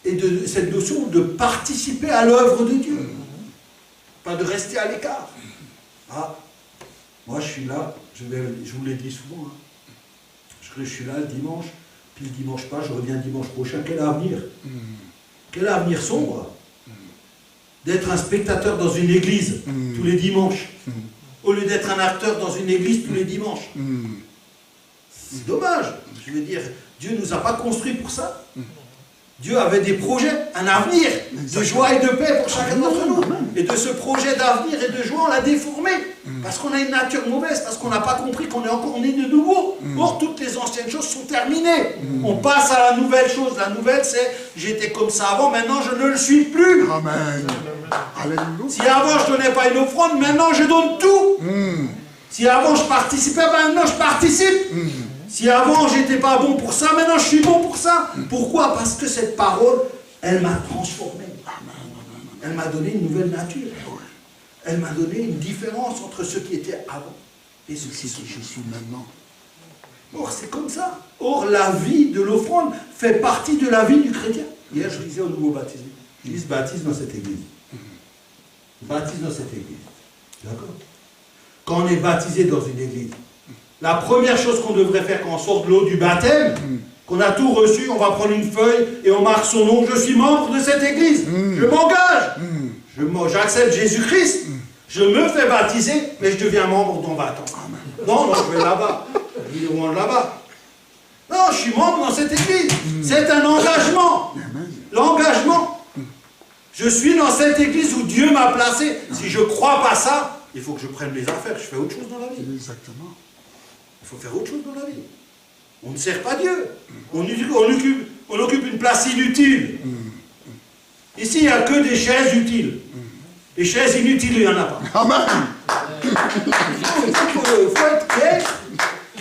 et de cette notion de participer à l'œuvre de Dieu. Pas de rester à l'écart. Ah, moi je suis là, je vous l'ai dit souvent, je suis là le dimanche, puis le dimanche pas, je reviens dimanche prochain. Quel avenir? Quel avenir sombre d'être un spectateur dans une église tous les dimanches, au lieu d'être un acteur dans une église tous les dimanches. C'est dommage. Je veux dire, Dieu ne nous a pas construits pour ça. Dieu avait des projets, un avenir de joie et de paix pour chacun d'entre nous. Et de ce projet d'avenir et de joie, on l'a déformé. Parce qu'on a une nature mauvaise, parce qu'on n'a pas compris qu'on est encore né de nouveau. Or, toutes les anciennes choses sont terminées. On passe à la nouvelle chose. La nouvelle, c'est j'étais comme ça avant, maintenant je ne le suis plus. Amen. Alléluia. Si avant je ne donnais pas une offrande, maintenant je donne tout. Si avant je participais, maintenant je participe. Si avant j'étais pas bon pour ça, maintenant je suis bon pour ça. Pourquoi? Parce que cette parole, elle m'a transformé. Elle m'a donné une nouvelle nature. Elle m'a donné une différence entre ce qui était avant et ce qui je suis maintenant. Or, c'est comme ça. Or, la vie de l'offrande fait partie de la vie du chrétien. Hier, je disais au nouveau baptisé. Je dis baptise dans cette église. Baptise dans cette église. D'accord? Quand on est baptisé dans une église, la première chose qu'on devrait faire quand on sort de l'eau du baptême, qu'on a tout reçu, on va prendre une feuille et on marque son nom. Je suis membre de cette église. Je m'engage. J'accepte Jésus-Christ. Je me fais baptiser, mais je deviens membre dont va attendre. Non, je vais là-bas. Je vais là-bas. Non, je suis membre dans cette église. C'est un engagement. L'engagement. Je suis dans cette église où Dieu m'a placé. Si je ne crois pas ça, il faut que je prenne mes affaires. Je fais autre chose dans la vie. Exactement. Il faut faire autre chose dans la vie. On ne sert pas Dieu. On occupe une place inutile. Ici, il n'y a que des chaises utiles. Les chaises inutiles, il n'y en a pas. Amen. Il faut être clair.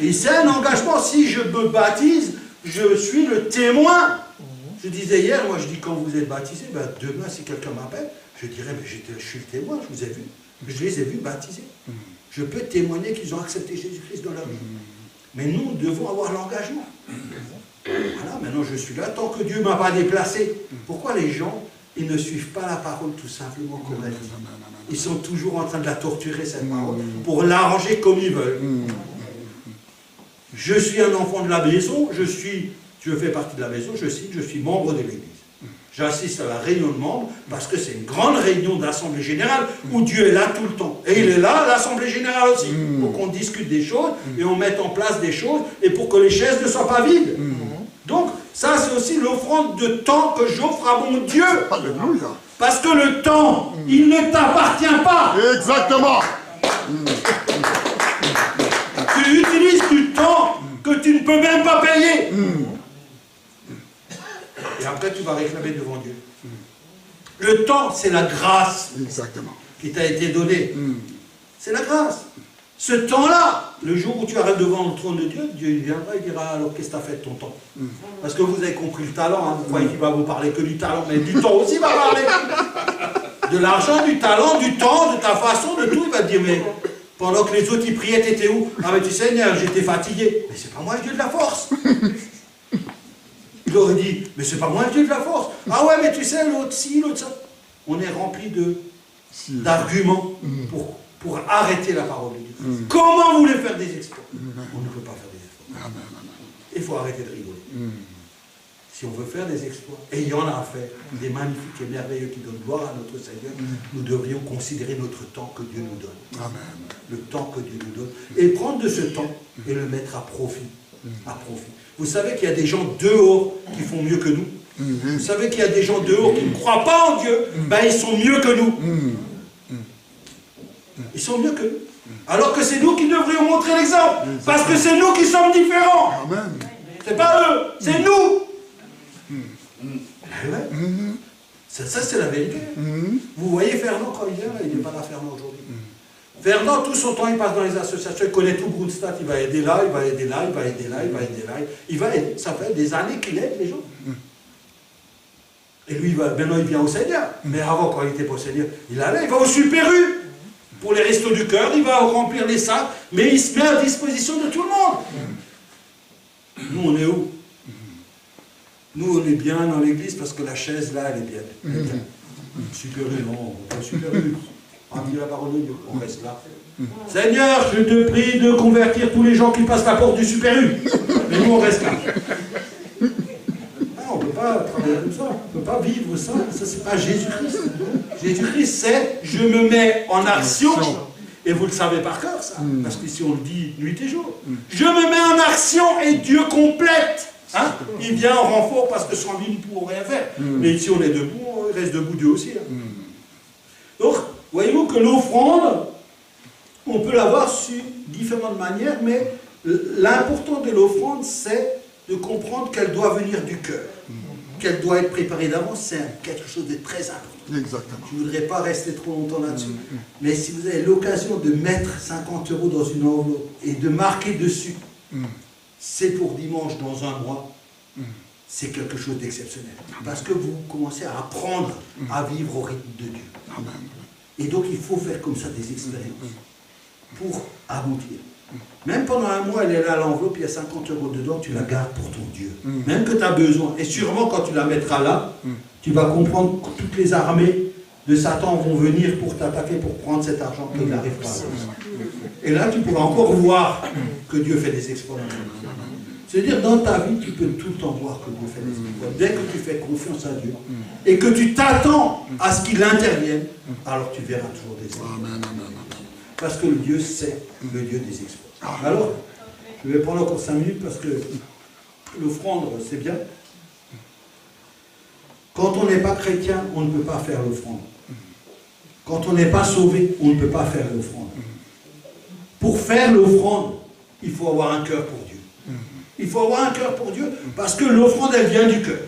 Et c'est un engagement. Si je me baptise, je suis le témoin. Je disais hier, moi je dis quand vous êtes baptisé, ben, demain si quelqu'un m'appelle, je dirais, mais je suis le témoin, je vous ai vu. Je les ai vus baptisés. Je peux témoigner qu'ils ont accepté Jésus-Christ dans leur vie. Mais nous devons avoir l'engagement. Voilà, maintenant je suis là, tant que Dieu ne m'a pas déplacé. Pourquoi les gens, ils ne suivent pas la parole tout simplement comme elle dit? Ils sont toujours en train de la torturer, cette parole, pour l'arranger comme ils veulent. Je suis un enfant de la maison, je fais partie de la maison, je suis membre de l'église. J'assiste à la réunion de membres parce que c'est une grande réunion d'assemblée générale où Dieu est là tout le temps. Et il est là à l'assemblée générale aussi, pour qu'on discute des choses et on mette en place des choses et pour que les chaises ne soient pas vides. Donc, ça c'est aussi l'offrande de temps que j'offre à mon Dieu. Alléluia. Parce que le temps, il ne t'appartient pas. Exactement. Tu utilises du temps que tu ne peux même pas payer. Et après, tu vas réclamer devant Dieu. Le temps, c'est la grâce qui t'a été donnée. C'est la grâce. Ce temps-là, le jour où tu arrives devant le trône de Dieu, Dieu il viendra et dira, alors qu'est-ce que tu as fait de ton temps? Parce que vous avez compris le talent, hein, vous croyez qu'il va vous parler que du talent, mais du temps aussi il va parler. De l'argent, du talent, du temps, de ta façon, de tout, il va te dire, mais pendant que les autres ils priaient, t'étais où? Ah mais tu sais, Seigneur, j'étais fatigué. Mais c'est pas moi le Dieu de la force. Il aurait dit, mais c'est pas moi le Dieu de la force. Ah ouais, mais tu sais, l'autre ci, l'autre ça. On est rempli d'arguments pour arrêter la parole de Dieu. Comment vous voulez faire des exploits? On ne peut pas faire des exploits. Il faut arrêter de rigoler. Si on veut faire des exploits, et il y en a à faire, des magnifiques et merveilleux qui donnent gloire à notre Seigneur, nous devrions considérer notre temps que Dieu nous donne. Le temps que Dieu nous donne. Et prendre de ce temps et le mettre à profit. Vous savez qu'il y a des gens dehors qui font mieux que nous. Vous savez qu'il y a des gens dehors qui ne croient pas en Dieu. Ben ils sont mieux que nous. Ils sont mieux que nous. Alors que c'est nous qui devrions montrer l'exemple. Parce que c'est nous qui sommes différents. C'est pas eux, c'est nous. Ça c'est la vérité. Vous voyez Fernand quand il vient, il n'est pas là Fernand aujourd'hui. Fernand, tout son temps, il passe dans les associations, il connaît tout Brunstadt, il va aider là, il va aider là, il va aider là, il va aider là. Il va aider. Ça fait des années qu'il aide les gens. Et lui, maintenant il vient au Seigneur. Mais avant, quand il n'était pas au Seigneur, il va au Super U. Pour les restos du cœur, il va remplir les sacs, mais il se met à disposition de tout le monde. Nous, on est où? Nous, on est bien dans l'église parce que la chaise, là, elle est bien. Super U, non, on va au Super U. On dit la parole de Dieu, on reste là. Seigneur, je te prie de convertir tous les gens qui passent la porte du Super U. Mais nous, on reste là. On ne peut pas travailler comme ça, on ne peut pas vivre ça. Ça, c'est pas Jésus-Christ. Jésus-Christ, c'est je me mets en action. Et vous le savez par cœur, ça. Parce qu'ici, on le dit nuit et jour. Je me mets en action et Dieu complète. Hein? Il vient en renfort parce que sans lui, nous ne pouvons rien faire. Mais ici, on est debout, il reste debout Dieu aussi. Hein. Donc, voyez-vous que l'offrande, on peut l'avoir sur différentes manières, mais l'important de l'offrande, c'est de comprendre qu'elle doit venir du cœur. Qu'elle doit être préparée d'avance, c'est quelque chose de très important. Exactement. Je ne voudrais pas rester trop longtemps là-dessus. Mais si vous avez l'occasion de mettre 50 € dans une enveloppe et de marquer dessus, c'est pour dimanche dans un mois, c'est quelque chose d'exceptionnel. Parce que vous commencez à apprendre à vivre au rythme de Dieu. Amen. Et donc il faut faire comme ça des expériences pour aboutir. Même pendant un mois, elle est là l'enveloppe, il y a 50 € dedans, tu la gardes pour ton Dieu. Même que tu as besoin. Et sûrement quand tu la mettras là, tu vas comprendre que toutes les armées de Satan vont venir pour t'attaquer, pour prendre cet argent qu'il n'arrive pas. Et là, tu pourras encore voir que Dieu fait des exploits. C'est-à-dire, dans ta vie, tu peux tout le temps voir que Dieu fait des exploits. Dès que tu fais confiance à Dieu et que tu t'attends à ce qu'il intervienne, alors tu verras toujours des exploits. Parce que le Dieu, c'est le Dieu des exploits. Alors, je vais prendre encore 5 minutes parce que l'offrande, c'est bien. Quand on n'est pas chrétien, on ne peut pas faire l'offrande. Quand on n'est pas sauvé, on ne peut pas faire l'offrande. Pour faire l'offrande, il faut avoir un cœur pour Dieu. Il faut avoir un cœur pour Dieu parce que l'offrande, elle vient du cœur.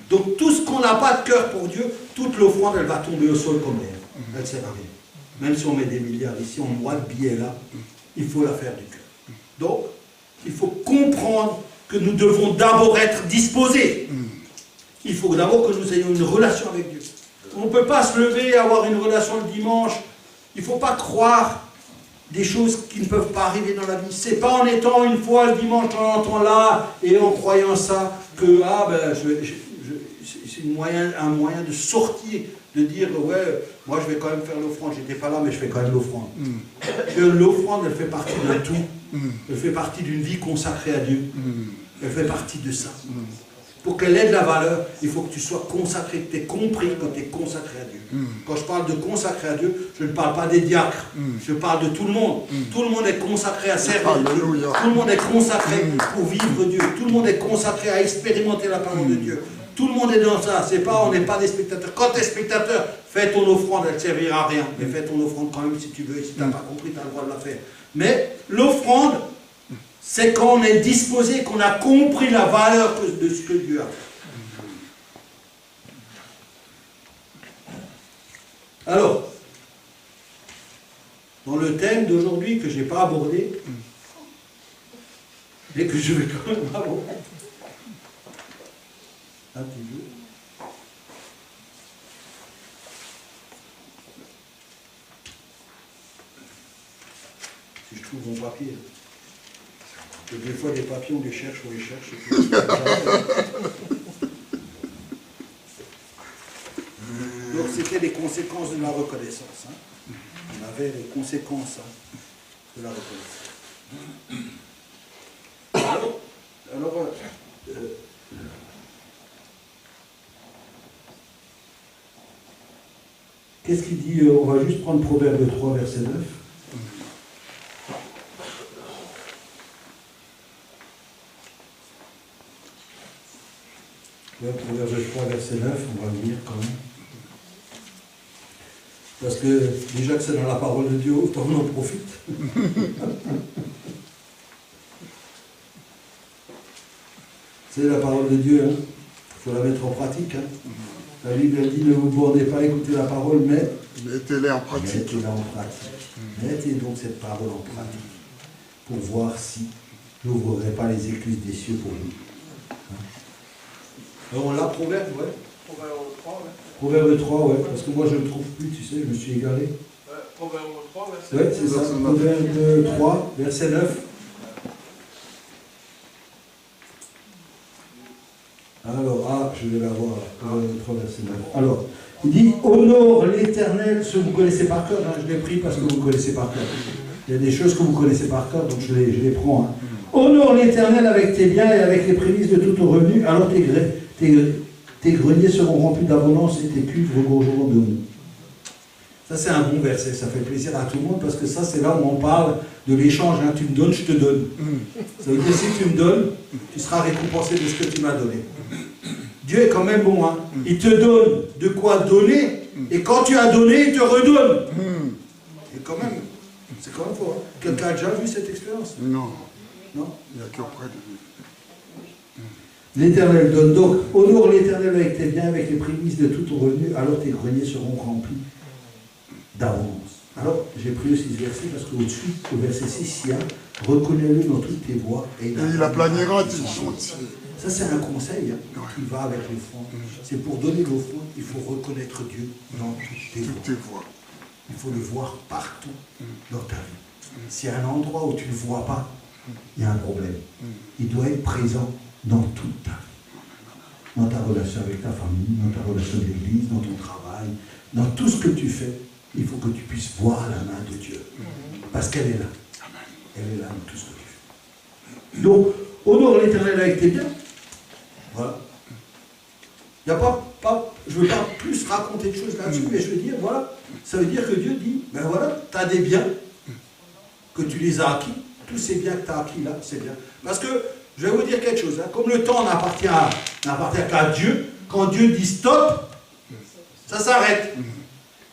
Donc tout ce qu'on n'a pas de cœur pour Dieu, toute l'offrande, elle va tomber au sol comme l'air. Elle ne sert à rien. Même si on met des milliards ici, on voit de billets là, il faut la faire du cœur. Donc, il faut comprendre que nous devons d'abord être disposés. Il faut d'abord que nous ayons une relation avec Dieu. On ne peut pas se lever et avoir une relation le dimanche. Il ne faut pas croire des choses qui ne peuvent pas arriver dans la vie. Ce n'est pas en étant une fois le dimanche, en entrant là et en croyant ça que c'est un moyen de sortir, de dire ouais, moi je vais quand même faire l'offrande, j'étais pas là mais je fais quand même l'offrande. L'offrande, elle fait partie d'un tout. Elle fait partie d'une vie consacrée à Dieu. Elle fait partie de ça. Pour qu'elle ait de la valeur, il faut que tu sois consacré, que tu aies compris que tu es consacré à Dieu. Quand je parle de consacré à Dieu, je ne parle pas des diacres, je parle de tout le monde. Tout le monde est consacré à servir Dieu. Tout le monde est consacré pour vivre Dieu. Tout le monde est consacré à expérimenter la parole de Dieu. Tout le monde est dans ça. C'est pas, on n'est pas des spectateurs. Quand tu es spectateur, fais ton offrande, elle ne servira à rien. Mais fais ton offrande quand même si tu veux. Et si tu n'as pas compris, tu as le droit de la faire. Mais l'offrande, c'est quand on est disposé, qu'on a compris la valeur de ce que Dieu a fait. Alors, dans le thème d'aujourd'hui que je n'ai pas abordé, et que je vais quand même aborder, un petit peu. Si je trouve mon papier. Parce que des fois, les papiers, on les cherche. Donc, c'était les conséquences de la reconnaissance. Hein. On avait les conséquences de la reconnaissance. Alors qu'est-ce qu'il dit? On va juste prendre Proverbe 3, verset 9. Proverbe 3, verset 9, on va le lire quand même. Parce que déjà que c'est dans la parole de Dieu, autant on en profite. C'est la parole de Dieu, hein. Il faut la mettre en pratique. Hein. La Bible elle dit, ne vous bornez pas à écouter la parole, mais mettez-la en pratique. Mettez-la en pratique. Mettez donc cette parole en pratique pour voir si vous n'ouvrirez pas les écluses des cieux pour nous. Alors on l'a, Proverbe, ouais. Proverbe 3, ouais. Proverbe 3, ouais, parce que moi je ne le trouve plus, tu sais, je me suis égaré. Ouais, Proverbe 3, verset 9. Ouais, c'est ça, Proverbe 3, verset 9. Alors, je vais la voir, Proverbe 3, verset 9. Alors, il dit, honore l'Éternel, ce que vous connaissez par cœur, hein, je l'ai pris parce que vous connaissez par cœur. Il y a des choses que vous connaissez par cœur, donc je les prends. Hein. Honore l'Éternel avec tes biens et avec les prémices de tout ton revenu, alors tes greniers seront remplis d'abondance et tes cuves regorgeront de mou. Ça, c'est un bon verset, ça fait plaisir à tout le monde parce que ça, c'est là où on parle de l'échange. Hein. Tu me donnes, je te donne. Ça veut dire que si tu me donnes, tu seras récompensé de ce que tu m'as donné. Dieu est quand même bon. Hein. Il te donne de quoi donner et quand tu as donné, il te redonne. Et quand même, c'est quand même fort. Hein. Quelqu'un a déjà vu cette expérience? Non. Non? Il n'y a qu'auprès de lui. L'Éternel donne donc, honore l'Éternel avec tes biens, avec les prémices de tout ton revenu, alors tes greniers seront remplis d'avance. Alors, j'ai pris aussi ce verset parce qu'au-dessus, au verset 6, il y a reconnais-le dans toutes tes voies et il aplanira tes sentiers. Ça, c'est un conseil hein, qui va avec l'offrande. C'est pour donner l'offrande, il faut reconnaître Dieu dans toutes tes voies. Il faut le voir partout dans ta vie. S'il y a un endroit où tu ne le vois pas, il y a un problème. Il doit être présent dans toute ta vie. Dans ta relation avec ta famille, dans ta relation avec l'église, dans ton travail, dans tout ce que tu fais, il faut que tu puisses voir la main de Dieu. Parce qu'elle est là. Elle est là dans tout ce que tu fais. Donc, honore l'Éternel avec tes biens. Voilà. Il n'y a pas, je ne veux pas plus raconter de choses là-dessus, mais je veux dire, voilà, ça veut dire que Dieu dit, ben voilà, tu as des biens, que tu les as acquis, tous ces biens que tu as acquis là, c'est bien. Parce que, je vais vous dire quelque chose, hein, comme le temps n'appartient qu'à Dieu, quand Dieu dit stop, ça s'arrête.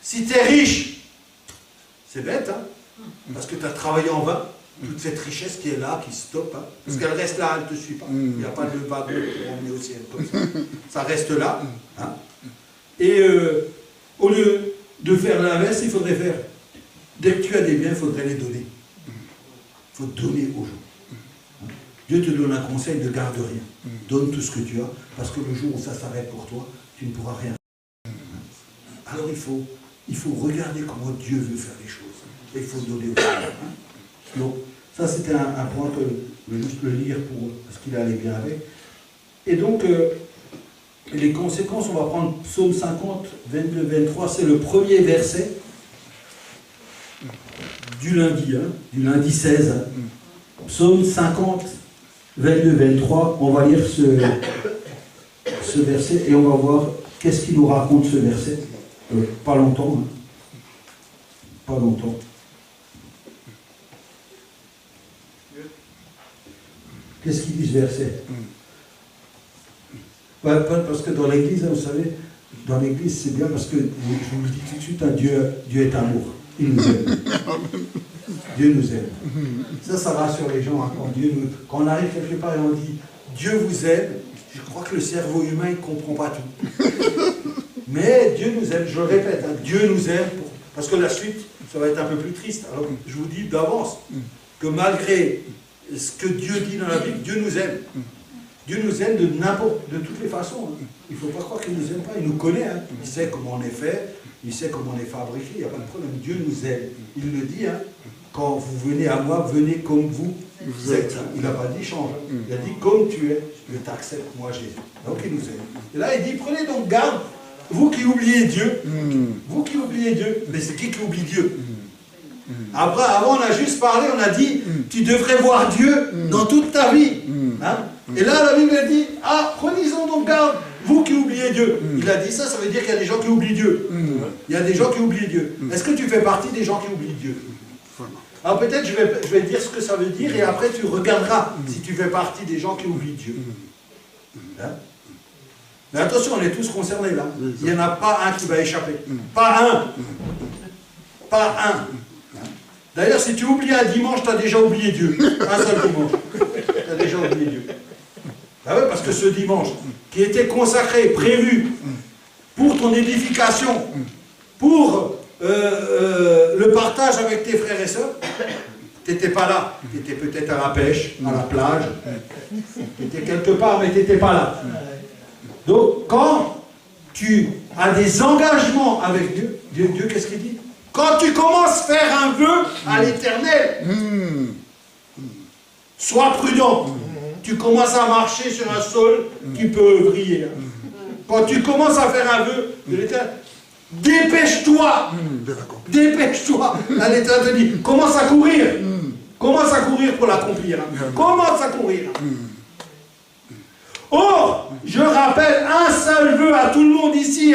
Si tu es riche, c'est bête, hein, parce que tu as travaillé en vain, toute cette richesse qui est là, qui stoppe, hein, parce qu'elle reste là, elle ne te suit pas. Il n'y a pas de wagon pour emmener au ciel comme ça. Ça reste là. Hein. Et au lieu de faire l'inverse, il faudrait faire. Dès que tu as des biens, il faudrait les donner. Il faut donner aux gens. Hein. Dieu te donne un conseil de garde rien. Donne tout ce que tu as, parce que le jour où ça s'arrête pour toi, tu ne pourras rien faire. Alors il faut regarder comment Dieu veut faire les choses. Et il faut donner aux gens. Hein. Donc, ça c'était un point que je vais juste le lire parce qu'il allait bien avec. Et donc, les conséquences, on va prendre Psaume 50, 22, 23, c'est le premier verset du lundi 16. Psaume 50, 22, 23, on va lire ce verset et on va voir qu'est-ce qu'il nous raconte ce verset. Pas longtemps. Hein. Pas longtemps. Qu'est-ce qu'il dit ce verset? Parce que dans l'église, vous savez, dans l'église, c'est bien parce que, je vous le dis tout de suite, hein, Dieu est amour. Il nous aime. Dieu nous aime. Ça rassure les gens. Hein, quand on arrive quelque part et on dit Dieu vous aime, je crois que le cerveau humain ne comprend pas tout. Mais Dieu nous aime, je le répète, hein, Dieu nous aime, parce que la suite, ça va être un peu plus triste. Alors, je vous dis d'avance que malgré ce que Dieu dit dans la Bible, Dieu nous aime. Dieu nous aime de toutes les façons. Hein. Il ne faut pas croire qu'il ne nous aime pas. Il nous connaît. Hein. Il sait comment on est fait. Il sait comment on est fabriqué. Il n'y a pas de problème. Dieu nous aime. Il le dit. Hein. Quand vous venez à moi, venez comme vous êtes. Hein. Il n'a pas dit change. Il a dit comme tu es. Je t'accepte, moi Jésus. Donc il nous aime. Et là, il dit prenez donc garde, vous qui oubliez Dieu. Vous qui oubliez Dieu. Mais c'est qui oublie Dieu? Après, avant, on a juste parlé, on a dit tu devrais voir Dieu dans toute ta vie. Hein? Et là, la Bible dit prenez-en donc garde, vous qui oubliez Dieu. Il a dit ça, ça veut dire qu'il y a des gens qui oublient Dieu. Il y a des gens qui oublient Dieu. Est-ce que tu fais partie des gens qui oublient Dieu? Alors peut-être je vais dire ce que ça veut dire et après tu regarderas si tu fais partie des gens qui oublient Dieu. Hein? Mais attention, on est tous concernés là. Il n'y en a pas un qui va échapper. Pas un. Pas un. D'ailleurs, si tu oublies un dimanche, tu as déjà oublié Dieu. Un seul dimanche. Tu as déjà oublié Dieu. Ah ouais, parce que ce dimanche, qui était consacré, prévu pour ton édification, pour le partage avec tes frères et sœurs, tu n'étais pas là. Tu étais peut-être à la pêche, à la plage. Tu étais quelque part, mais tu n'étais pas là. Donc, quand tu as des engagements avec Dieu, Dieu qu'est-ce qu'il dit? Quand tu commences à faire un vœu à l'Éternel, sois prudent. Tu commences à marcher sur un sol qui peut briller. Quand tu commences à faire un vœu de l'Éternel, dépêche-toi. Dépêche-toi. L'Éternel te dit, commence à courir. Commence à courir pour l'accomplir. Commence à courir. Or, je rappelle un seul vœu à tout le monde ici.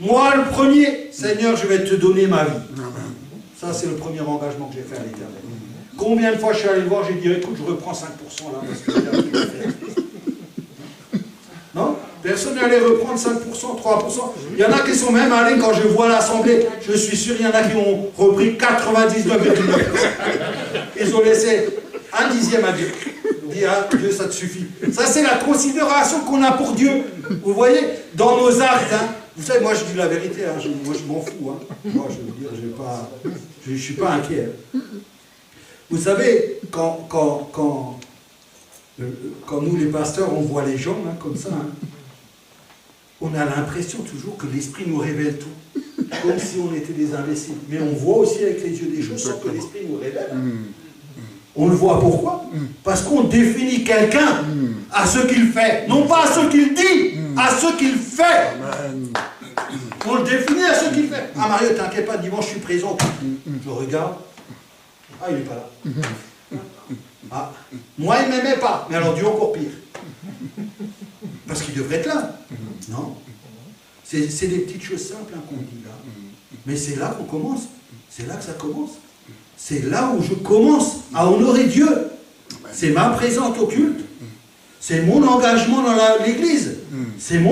Moi, le premier, Seigneur, je vais te donner ma vie. Ça, c'est le premier engagement que j'ai fait à l'Éternel. Combien de fois je suis allé le voir, j'ai dit, écoute, je reprends 5% là, parce que j'ai un truc à faire. Non? Personne n'est allé reprendre 5%, 3%. Il y en a qui sont même allés, quand je vois l'Assemblée, je suis sûr, il y en a qui ont repris 99,9%. Ils ont laissé un dixième à Dieu. Dis, Dieu, ça te suffit. Ça, c'est la considération qu'on a pour Dieu. Vous voyez, dans nos actes, vous savez, moi je dis la vérité, moi je m'en fous. Moi je veux dire, je ne suis pas inquiet. Vous savez, quand nous les pasteurs, on voit les gens comme ça, on a l'impression toujours que l'Esprit nous révèle tout, comme si on était des imbéciles. Mais on voit aussi avec les yeux des choses sans que l'Esprit nous révèle. On le voit pourquoi? Parce qu'on définit quelqu'un à ce qu'il fait, non pas à ce qu'il dit, à ce qu'il fait. On le définit à ce qu'il fait. Ah Mario, t'inquiète pas, dimanche je suis présent. Je regarde. Ah, il n'est pas là. Ah, moi il ne m'aimait pas, mais alors Dieu encore pire. Parce qu'il devrait être là. Non. C'est des petites choses simples qu'on dit là. Mais c'est là qu'on commence. C'est là que ça commence. C'est là où je commence à honorer Dieu. C'est ma présence au culte. C'est mon engagement dans l'église. C'est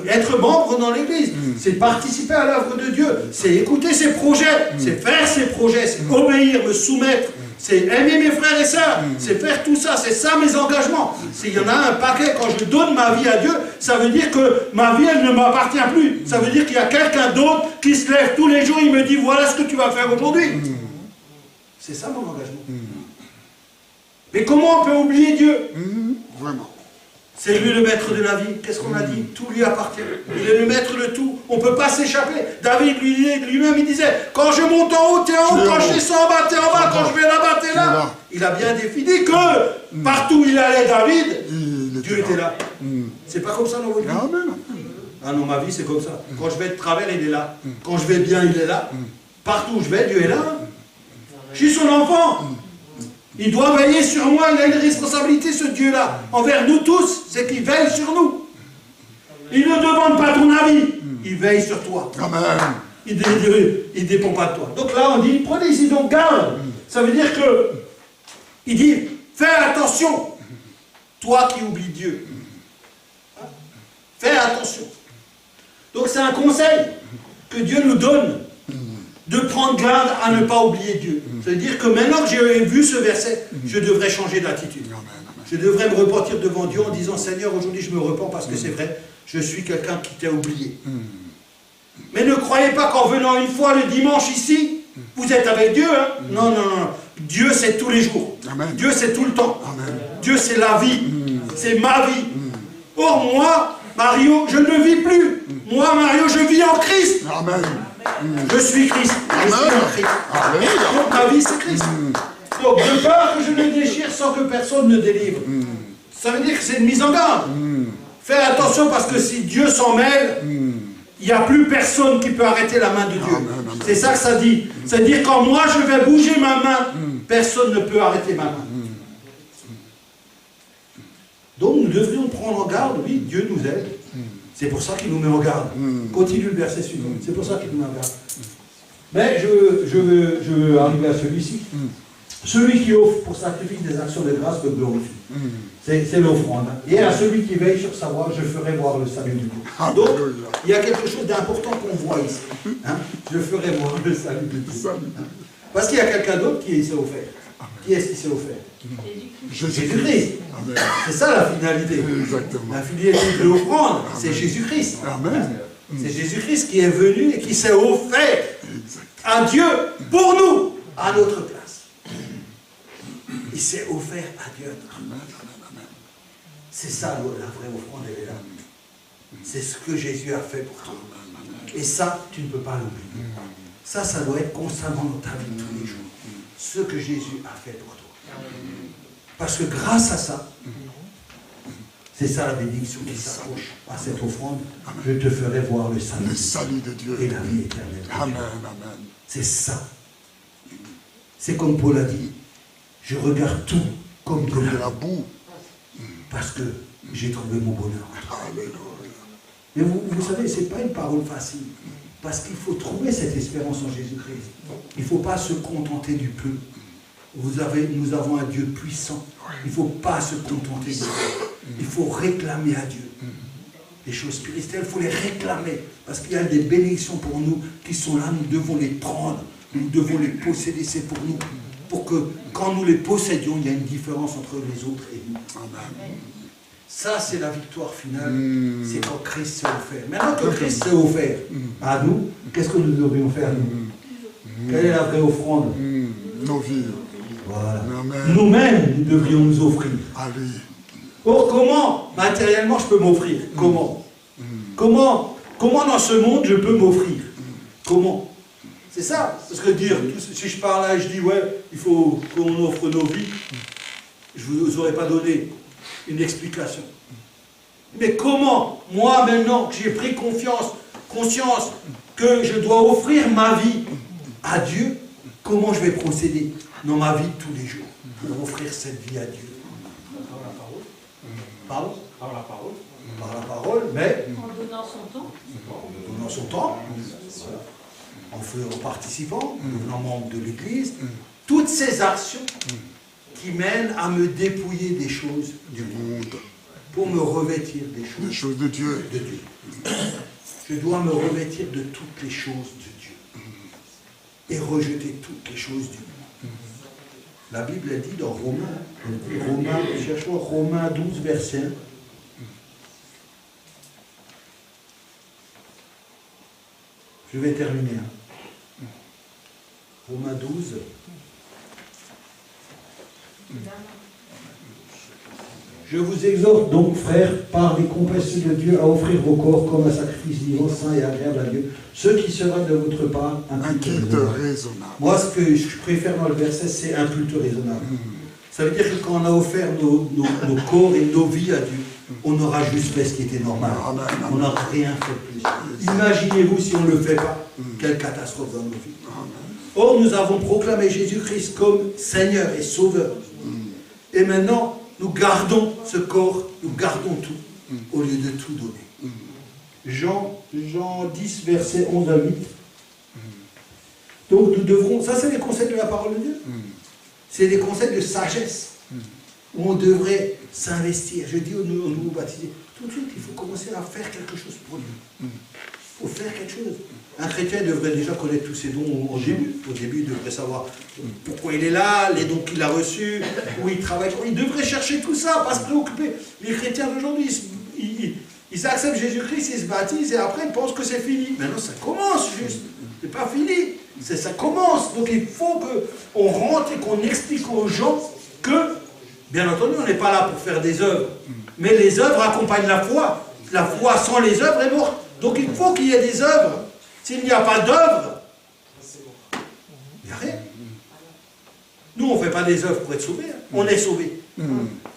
être membre dans l'église. C'est participer à l'œuvre de Dieu. C'est écouter ses projets. C'est faire ses projets. C'est obéir, me soumettre. C'est aimer mes frères et sœurs. C'est faire tout ça. C'est ça mes engagements. Il y en a un paquet. Quand je donne ma vie à Dieu, ça veut dire que ma vie, elle ne m'appartient plus. Ça veut dire qu'il y a quelqu'un d'autre qui se lève tous les jours. Il me dit, voilà ce que tu vas faire aujourd'hui. C'est ça mon engagement. Mais comment on peut oublier Dieu? Vraiment. C'est lui le maître de la vie. Qu'est-ce qu'on a dit? Tout lui appartient. Il est le maître de tout. On ne peut pas s'échapper. David lui-même, il disait, quand je monte en haut, t'es en haut. Quand je descends en bas, t'es en bas. Quand je vais là-bas, t'es là. Il a bien défini que partout où il allait, David, Dieu était là. C'est pas comme ça dans votre vie? Ah non, ma vie, c'est comme ça. Quand je vais de travers, il est là. Quand je vais bien, il est là. Partout où je vais, Dieu est là. Je suis son enfant. Il doit veiller sur moi. Il a une responsabilité, ce Dieu-là, envers nous tous. C'est qu'il veille sur nous. Il ne demande pas ton avis. Il veille sur toi. Amen. Il ne dépend pas de toi. Donc là, on dit, prenez-y donc garde. Ça veut dire que, il dit, fais attention, toi qui oublies Dieu. Fais attention. Donc c'est un conseil que Dieu nous donne, de prendre garde à ne pas oublier Dieu. Ça veut dire que maintenant que j'ai vu ce verset, je devrais changer d'attitude. Je devrais me repentir devant Dieu en disant, Seigneur, aujourd'hui je me repens parce que c'est vrai, je suis quelqu'un qui t'a oublié. Mais ne croyez pas qu'en venant une fois le dimanche ici, vous êtes avec Dieu. Hein? Non, non, non. Dieu, c'est tous les jours. Amen. Dieu, c'est tout le temps. Amen. Dieu, c'est la vie. C'est ma vie. Or, moi, Mario, je ne vis plus. Moi, Mario, je vis en Christ. Amen. Je suis Christ. Je suis en Christ. Amen. Donc, ma vie, c'est Christ. Donc, de peur que je me déchire sans que personne ne délivre. Ça veut dire que c'est une mise en garde. Fais attention parce que si Dieu s'en mêle, il n'y a plus personne qui peut arrêter la main de Dieu. C'est ça que ça dit. C'est-à-dire quand moi je vais bouger ma main, personne ne peut arrêter ma main. Donc nous devrions prendre en garde, oui, Dieu nous aide. C'est pour ça qu'il nous met en garde. Continue le verset suivant. C'est pour ça qu'il nous met en garde. Mais je veux arriver à celui-ci. Celui qui offre pour sacrifice des actions de grâce me glorifie. C'est l'offrande. Et à celui qui veille sur sa voie, je ferai voir le salut du Dieu. Donc, il y a quelque chose d'important qu'on voit ici. Hein? Je ferai voir le salut du Dieu. Parce qu'il y a quelqu'un d'autre qui s'est offert. Qui est-ce qui s'est offert? Jésus-Christ. C'est ça la finalité. Exactement. La finalité de l'offrande, c'est Jésus-Christ. C'est Jésus-Christ qui est venu et qui s'est offert à Dieu pour nous, à notre place. Il s'est offert à Dieu. C'est ça la vraie offrande, elle est là. C'est ce que Jésus a fait pour toi. Et ça, tu ne peux pas l'oublier. Ça doit être constamment dans ta vie tous les jours. Ce que Jésus a fait pour toi. Parce que grâce à ça, c'est ça la bénédiction qui s'approche à cette offrande. Je te ferai voir le salut de Dieu et la vie éternelle. Amen, amen. C'est ça. C'est comme Paul a dit. Je regarde tout comme de la boue. Parce que j'ai trouvé mon bonheur. Mais vous savez, ce n'est pas une parole facile. Parce qu'il faut trouver cette espérance en Jésus-Christ. Il ne faut pas se contenter du peu. Nous avons un Dieu puissant. Il ne faut pas se contenter de ça. Il faut réclamer à Dieu. Les choses spirituelles, il faut les réclamer. Parce qu'il y a des bénédictions pour nous qui sont là. Nous devons les prendre. Nous devons les posséder. C'est pour nous. Pour que quand nous les possédions, il y a une différence entre les autres et nous. Amen. Ça, c'est la victoire finale. C'est quand Christ s'est offert. Maintenant que Christ s'est offert à nous, qu'est-ce que nous devrions faire, nous? Quelle est la vraie offrande? Nos vies. Voilà. Nous-mêmes, nous devrions nous offrir. Allez. Or, comment matériellement je peux m'offrir? Comment? Comment dans ce monde je peux m'offrir? Comment? C'est ça. Parce que dire, si je parle là et je dis, ouais, il faut qu'on offre nos vies, je ne vous aurais pas donné une explication. Mais comment, moi maintenant que j'ai pris conscience que je dois offrir ma vie à Dieu, comment je vais procéder dans ma vie tous les jours pour offrir cette vie à Dieu? Par la parole. Pardon? Par la parole. Par la parole, mais... En donnant son temps. En donnant son temps. En participant, en devenant membre de l'Église, toutes ces actions qui mènent à me dépouiller des choses du monde pour me revêtir des choses de Dieu. Je dois me revêtir de toutes les choses de Dieu et rejeter toutes les choses du monde. La Bible a dit dans Romains 12, verset 1. Je vais terminer. Romains 12. Je vous exhorte donc, frères, par les compassions de Dieu, à offrir vos corps comme un sacrifice vivant, saint et agréable à Dieu, ce qui sera de votre part un culte raisonnable. Moi, ce que je préfère dans le verset, c'est un culte raisonnable. Ça veut dire que quand on a offert nos corps et nos vies à Dieu, on aura juste fait ce qui était normal. On n'a rien fait de plus. Imaginez-vous si on ne le fait pas, quelle catastrophe dans nos vies. Or, nous avons proclamé Jésus-Christ comme Seigneur et Sauveur. Et maintenant, nous gardons ce corps, nous gardons tout, au lieu de tout donner. Jean 10, versets 11 à 8. Donc nous devrons, ça c'est les conseils de la parole de Dieu. C'est des conseils de sagesse. Où on devrait s'investir. Je dis aux nouveaux baptisés, tout de suite, il faut commencer à faire quelque chose pour Dieu. Il faut faire quelque chose. Un chrétien devrait déjà connaître tous ses dons au début. Au début, il devrait savoir pourquoi il est là, les dons qu'il a reçus, où il travaille. Il devrait chercher tout ça, pas se préoccuper. Les chrétiens d'aujourd'hui, ils acceptent Jésus-Christ, ils se baptisent et après ils pensent que c'est fini. Mais non, ça commence juste. C'est pas fini. Ça commence. Donc il faut qu'on rentre et qu'on explique aux gens que, bien entendu, on n'est pas là pour faire des œuvres. Mais les œuvres accompagnent la foi. La foi sans les œuvres est morte. Donc il faut qu'il y ait des œuvres. S'il n'y a pas d'œuvres, il n'y a rien. Nous, on ne fait pas des œuvres pour être sauvés. Hein. On est sauvés.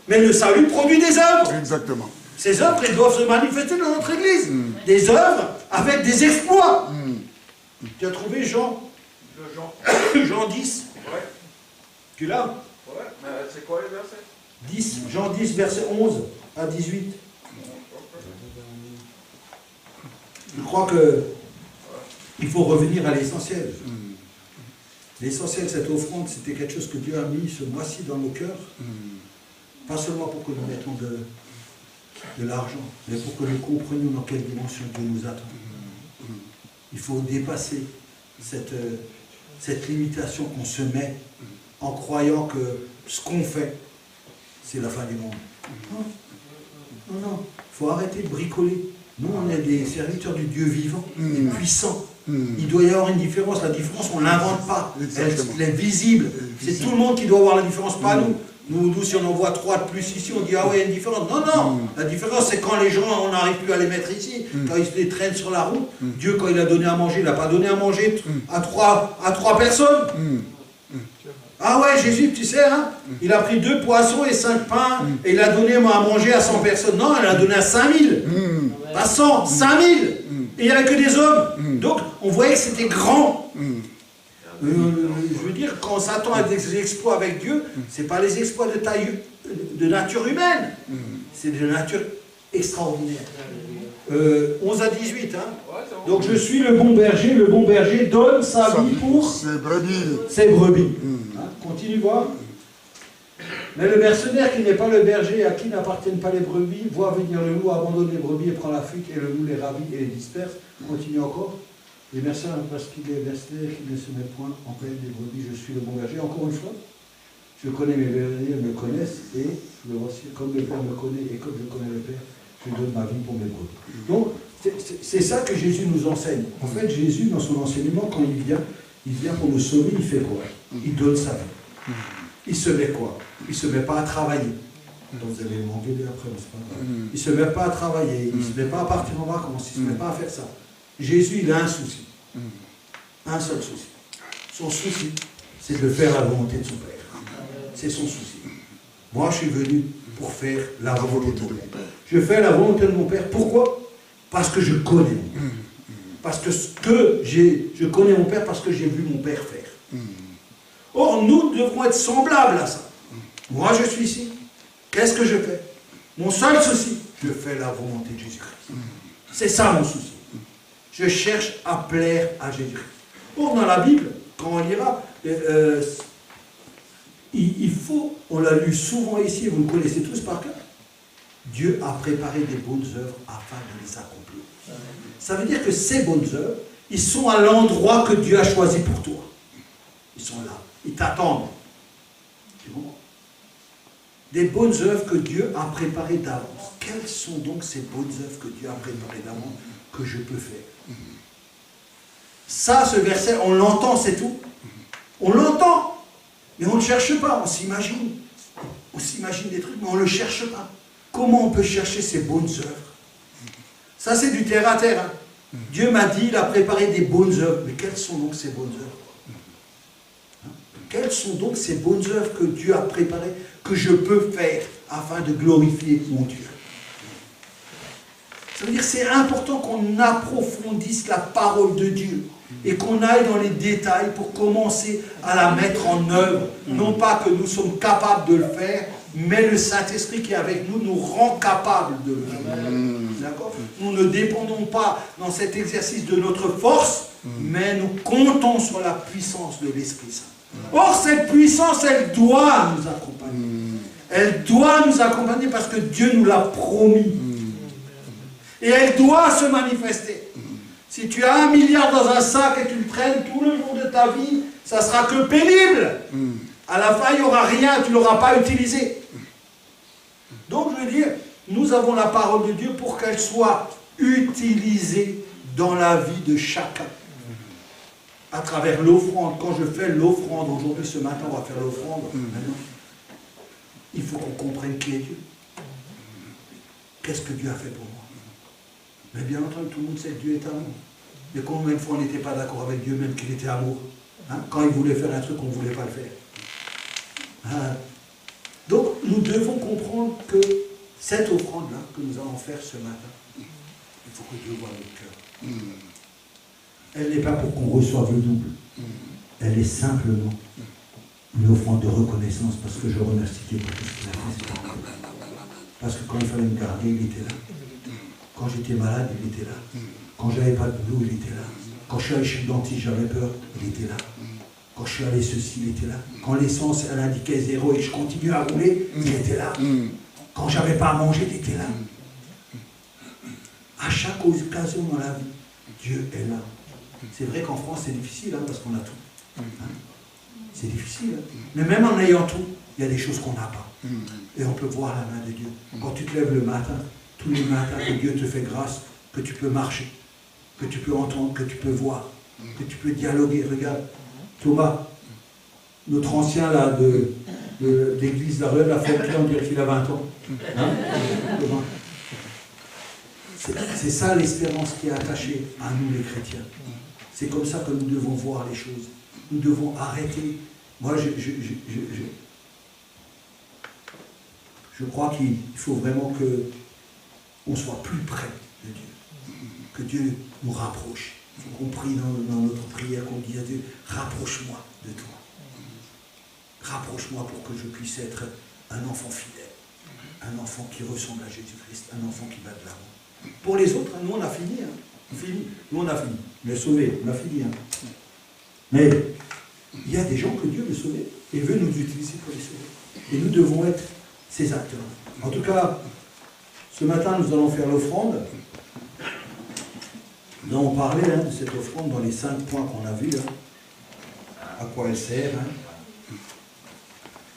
Mais le salut produit des œuvres. Exactement. Ces œuvres, elles doivent se manifester dans notre Église. Des œuvres avec des exploits. Tu as trouvé Jean 10. Ouais. Tu l'as? Ouais, mais c'est quoi les versets? 10, Jean 10, verset 11 à 18. Je crois qu'il faut revenir à l'essentiel. L'essentiel, cette offrande, c'était quelque chose que Dieu a mis ce mois-ci dans nos cœurs. Pas seulement pour que nous mettions de l'argent, mais pour que nous comprenions dans quelle dimension Dieu nous attend. Il faut dépasser cette limitation qu'on se met en croyant que ce qu'on fait, c'est la fin du monde. Non, non, il faut arrêter de bricoler. Nous, on est des serviteurs du Dieu vivant, des puissants. Il doit y avoir une différence. La différence, on ne l'invente pas. Elle est visible. C'est tout le monde qui doit voir la différence, pas nous. Nous, si on en voit 3 de plus ici, on dit, ah ouais, il y a une différence. Non, non. La différence, c'est quand les gens, on n'arrive plus à les mettre ici, quand ils se les traînent sur la route. Dieu, quand il a donné à manger, il n'a pas donné à manger à trois personnes. Ah ouais, Jésus, tu sais, hein, il a pris 2 poissons et 5 pains, et il a donné à manger à 100 personnes. Non, il a donné à 5000. Pas 100, 5000. Et il n'y avait que des hommes. Donc, on voyait que c'était grand. Je veux dire, quand on s'attend à des exploits avec Dieu, ce n'est pas les exploits de taille, de nature humaine. C'est de nature extraordinaire. 11 à 18. Hein. Donc je suis le bon berger donne sa vie pour ses brebis. Hein, continue voir. Mais le mercenaire qui n'est pas le berger, à qui n'appartiennent pas les brebis, voit venir le loup, abandonne les brebis et prend la fuite, et le loup les ravit et les disperse. Continue encore. Les mercenaires, parce qu'il est mercenaire, qui ne se met point en peine des brebis, je suis le bon berger. Encore une fois, je connais mes bergers, elles me connaissent, et le voici, comme le Père me connaît, et comme je connais le Père, je donne ma vie pour mes brebis. Donc, c'est ça que Jésus nous enseigne. En fait, Jésus, dans son enseignement, quand il vient pour nous sauver, il fait quoi? Il donne sa vie. Il se met quoi? Il ne se met pas à travailler. Donc vous allez m'engueuler après, c'est pas grave. Il ne se met pas à travailler, il ne se met pas à partir en vacances, il ne se met pas à faire ça. Jésus, il a un souci. Un seul souci. Son souci, c'est de faire la volonté de son Père. C'est son souci. Moi, je suis venu pour faire la volonté de mon Père. Je fais la volonté de mon Père. Pourquoi? Parce que je connais mon Père. Parce que je connais mon Père parce que j'ai vu mon Père faire. Or, nous devrons être semblables à ça. Moi, je suis ici. Qu'est-ce que je fais? Mon seul souci, je fais la volonté de Jésus-Christ. C'est ça mon souci. Je cherche à plaire à Jésus-Christ. Or, dans la Bible, quand on lira, il faut, on l'a lu souvent ici, vous le connaissez tous par cœur, Dieu a préparé des bonnes œuvres afin de les accomplir. Ça veut dire que ces bonnes œuvres, ils sont à l'endroit que Dieu a choisi pour toi. Ils sont là. Ils t'attendent. Tu comprends? Des bonnes œuvres que Dieu a préparées d'avance. Quelles sont donc ces bonnes œuvres que Dieu a préparées d'avance que je peux faire? Ça, ce verset, on l'entend, c'est tout. On l'entend, mais on ne cherche pas, on s'imagine. On s'imagine des trucs, mais on ne le cherche pas. Comment on peut chercher ces bonnes œuvres? Ça, c'est du terre à terre. Hein. Dieu m'a dit, il a préparé des bonnes œuvres. Mais quelles sont donc ces bonnes œuvres? Quelles sont donc ces bonnes œuvres que Dieu a préparées, que je peux faire afin de glorifier mon Dieu? Ça veut dire que c'est important qu'on approfondisse la parole de Dieu et qu'on aille dans les détails pour commencer à la mettre en œuvre. Non pas que nous sommes capables de le faire, Mais le Saint-Esprit qui est avec nous nous rend capable de le faire. D'accord? Nous ne dépendons pas dans cet exercice de notre force, mais nous comptons sur la puissance de l'Esprit Saint. Or, cette puissance, elle doit nous accompagner. Elle doit nous accompagner parce que Dieu nous l'a promis. Et elle doit se manifester. Si tu as 1 milliard dans un sac et tu le traînes tout le jour de ta vie, ça sera que pénible. À la fin, il n'y aura rien, tu ne l'auras pas utilisé. Donc, je veux dire, nous avons la parole de Dieu pour qu'elle soit utilisée dans la vie de chacun. À travers l'offrande. Quand je fais l'offrande, aujourd'hui, ce matin, on va faire l'offrande. Il faut qu'on comprenne qui est Dieu. Qu'est-ce que Dieu a fait pour moi? Mais bien entendu, tout le monde sait que Dieu est amour. Mais combien de fois on n'était pas d'accord avec Dieu, même qu'il était amour? Quand il voulait faire un truc, on ne voulait pas le faire. Donc, nous devons comprendre que cette offrande-là que nous allons faire ce matin, il faut que Dieu voie notre cœur. Elle n'est pas pour qu'on reçoive le double. Elle est simplement une offrande de reconnaissance parce que je remercie Dieu pour tout ce qu'il a fait. Parce que quand il fallait me garder, il était là. Quand j'étais malade, il était là. Quand j'avais pas de boulot, il était là. Quand je suis allé chez le dentiste, j'avais peur, il était là. Quand je suis allé ceci, il était là. Quand l'essence, elle indiquait 0 et je continue à rouler, il était là. Quand j'avais pas à manger, il était là. À chaque occasion dans la vie, Dieu est là. C'est vrai qu'en France, c'est difficile, parce qu'on a tout. C'est difficile. Mais même en ayant tout, il y a des choses qu'on n'a pas. Et on peut voir la main de Dieu. Quand tu te lèves le matin, tous les matins, que Dieu te fait grâce, que tu peux marcher, que tu peux entendre, que tu peux voir, que tu peux dialoguer. Regarde, Thomas, notre ancien là de l'église d'Arleux, la fête, on dirait qu'il a 20 ans. C'est ça l'espérance qui est attachée à nous les chrétiens. C'est comme ça que nous devons voir les choses. Nous devons arrêter. Moi, je crois qu'il faut vraiment qu'on soit plus près de Dieu. Que Dieu nous rapproche. Il faut qu'on prie dans notre prière, qu'on dise à Dieu, rapproche-moi de toi. Rapproche-moi pour que je puisse être un enfant fidèle. Un enfant qui ressemble à Jésus-Christ. Un enfant qui va de l'avant. Pour les autres, nous on a fini. Nous on a fini. On est sauvés, on a fini. Mais il y a des gens que Dieu veut sauver et veut nous utiliser pour les sauver. Et nous devons être ces acteurs. En tout cas, ce matin, nous allons faire l'offrande. Nous allons parler de cette offrande dans les 5 points qu'on a vus. À quoi elle sert,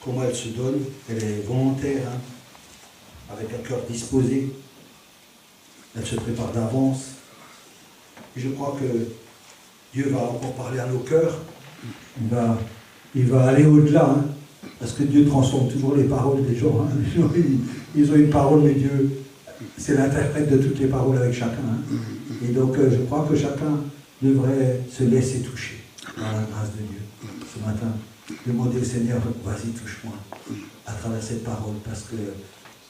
comment elle se donne, elle est volontaire, avec un cœur disposé. Elle se prépare d'avance. Et je crois que Dieu va encore parler à nos cœurs. Il va aller au-delà. Parce que Dieu transforme toujours les paroles des gens. Ils ont une parole, mais Dieu, c'est l'interprète de toutes les paroles avec chacun. Et donc, je crois que chacun devrait se laisser toucher par la grâce de Dieu. Ce matin, demander au Seigneur, vas-y, touche-moi à travers cette parole. Parce que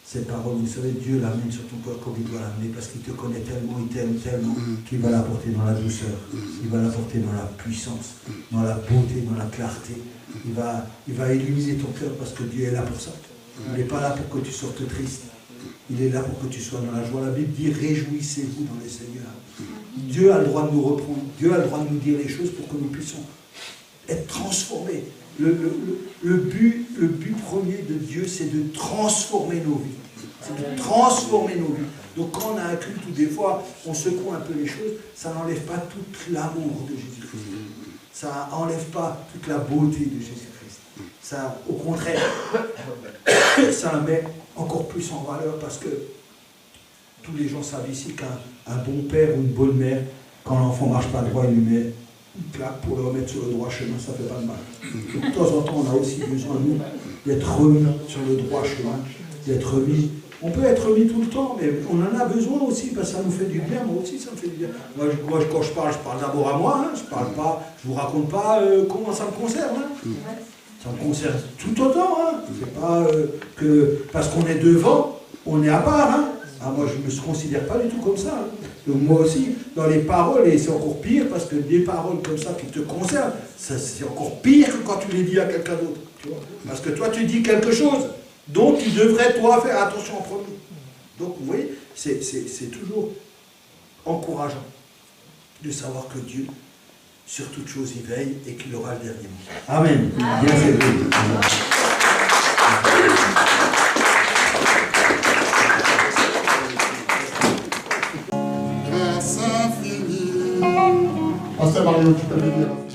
cette parole, vous savez, Dieu l'amène sur ton cœur comme il doit l'amener, parce qu'il te connaît tellement, il t'aime tellement, qu'il va l'apporter dans la douceur, il va l'apporter dans la puissance, dans la beauté, dans la clarté. Il va illuminer ton cœur parce que Dieu est là pour ça. Il n'est pas là pour que tu sortes triste. Il est là pour que tu sois dans la joie. La Bible dit, réjouissez-vous dans les Seigneurs. Dieu a le droit de nous reprendre. Dieu a le droit de nous dire les choses pour que nous puissions être transformés. Le but premier de Dieu, c'est de transformer nos vies. C'est de transformer nos vies. Donc quand on a un culte où des fois on secoue un peu les choses, ça n'enlève pas tout l'amour de Jésus-Christ. Ça n'enlève pas toute la beauté de Jésus-Christ. Ça, au contraire, ça la met encore plus en valeur parce que tous les gens savent ici qu'un bon père ou une bonne mère, quand l'enfant ne marche pas droit, il lui met une claque pour le remettre sur le droit chemin, ça ne fait pas de mal. Donc, de temps en temps, on a aussi besoin, nous, d'être remis sur le droit chemin, d'être remis. On peut être remis tout le temps, mais on en a besoin aussi, parce que ça nous fait du bien. Moi aussi, ça me fait du bien. Moi quand je parle d'abord à moi. Je ne vous raconte pas comment ça me concerne. Ça me concerne tout autant. C'est pas que parce qu'on est devant, on est à part. Moi, je ne me considère pas du tout comme ça. Donc moi aussi, dans les paroles, et c'est encore pire, parce que des paroles comme ça qui te concernent, c'est encore pire que quand tu les dis à quelqu'un d'autre. Parce que toi, tu dis quelque chose. dont tu devrais, toi, faire attention en premier. Donc, vous voyez, c'est toujours encourageant de savoir que Dieu, sur toute chose, il veille et qu'il aura le dernier mot. Amen. Bien, c'est vrai. Grâce infinie. Pasteur Mario, tu peux le dire.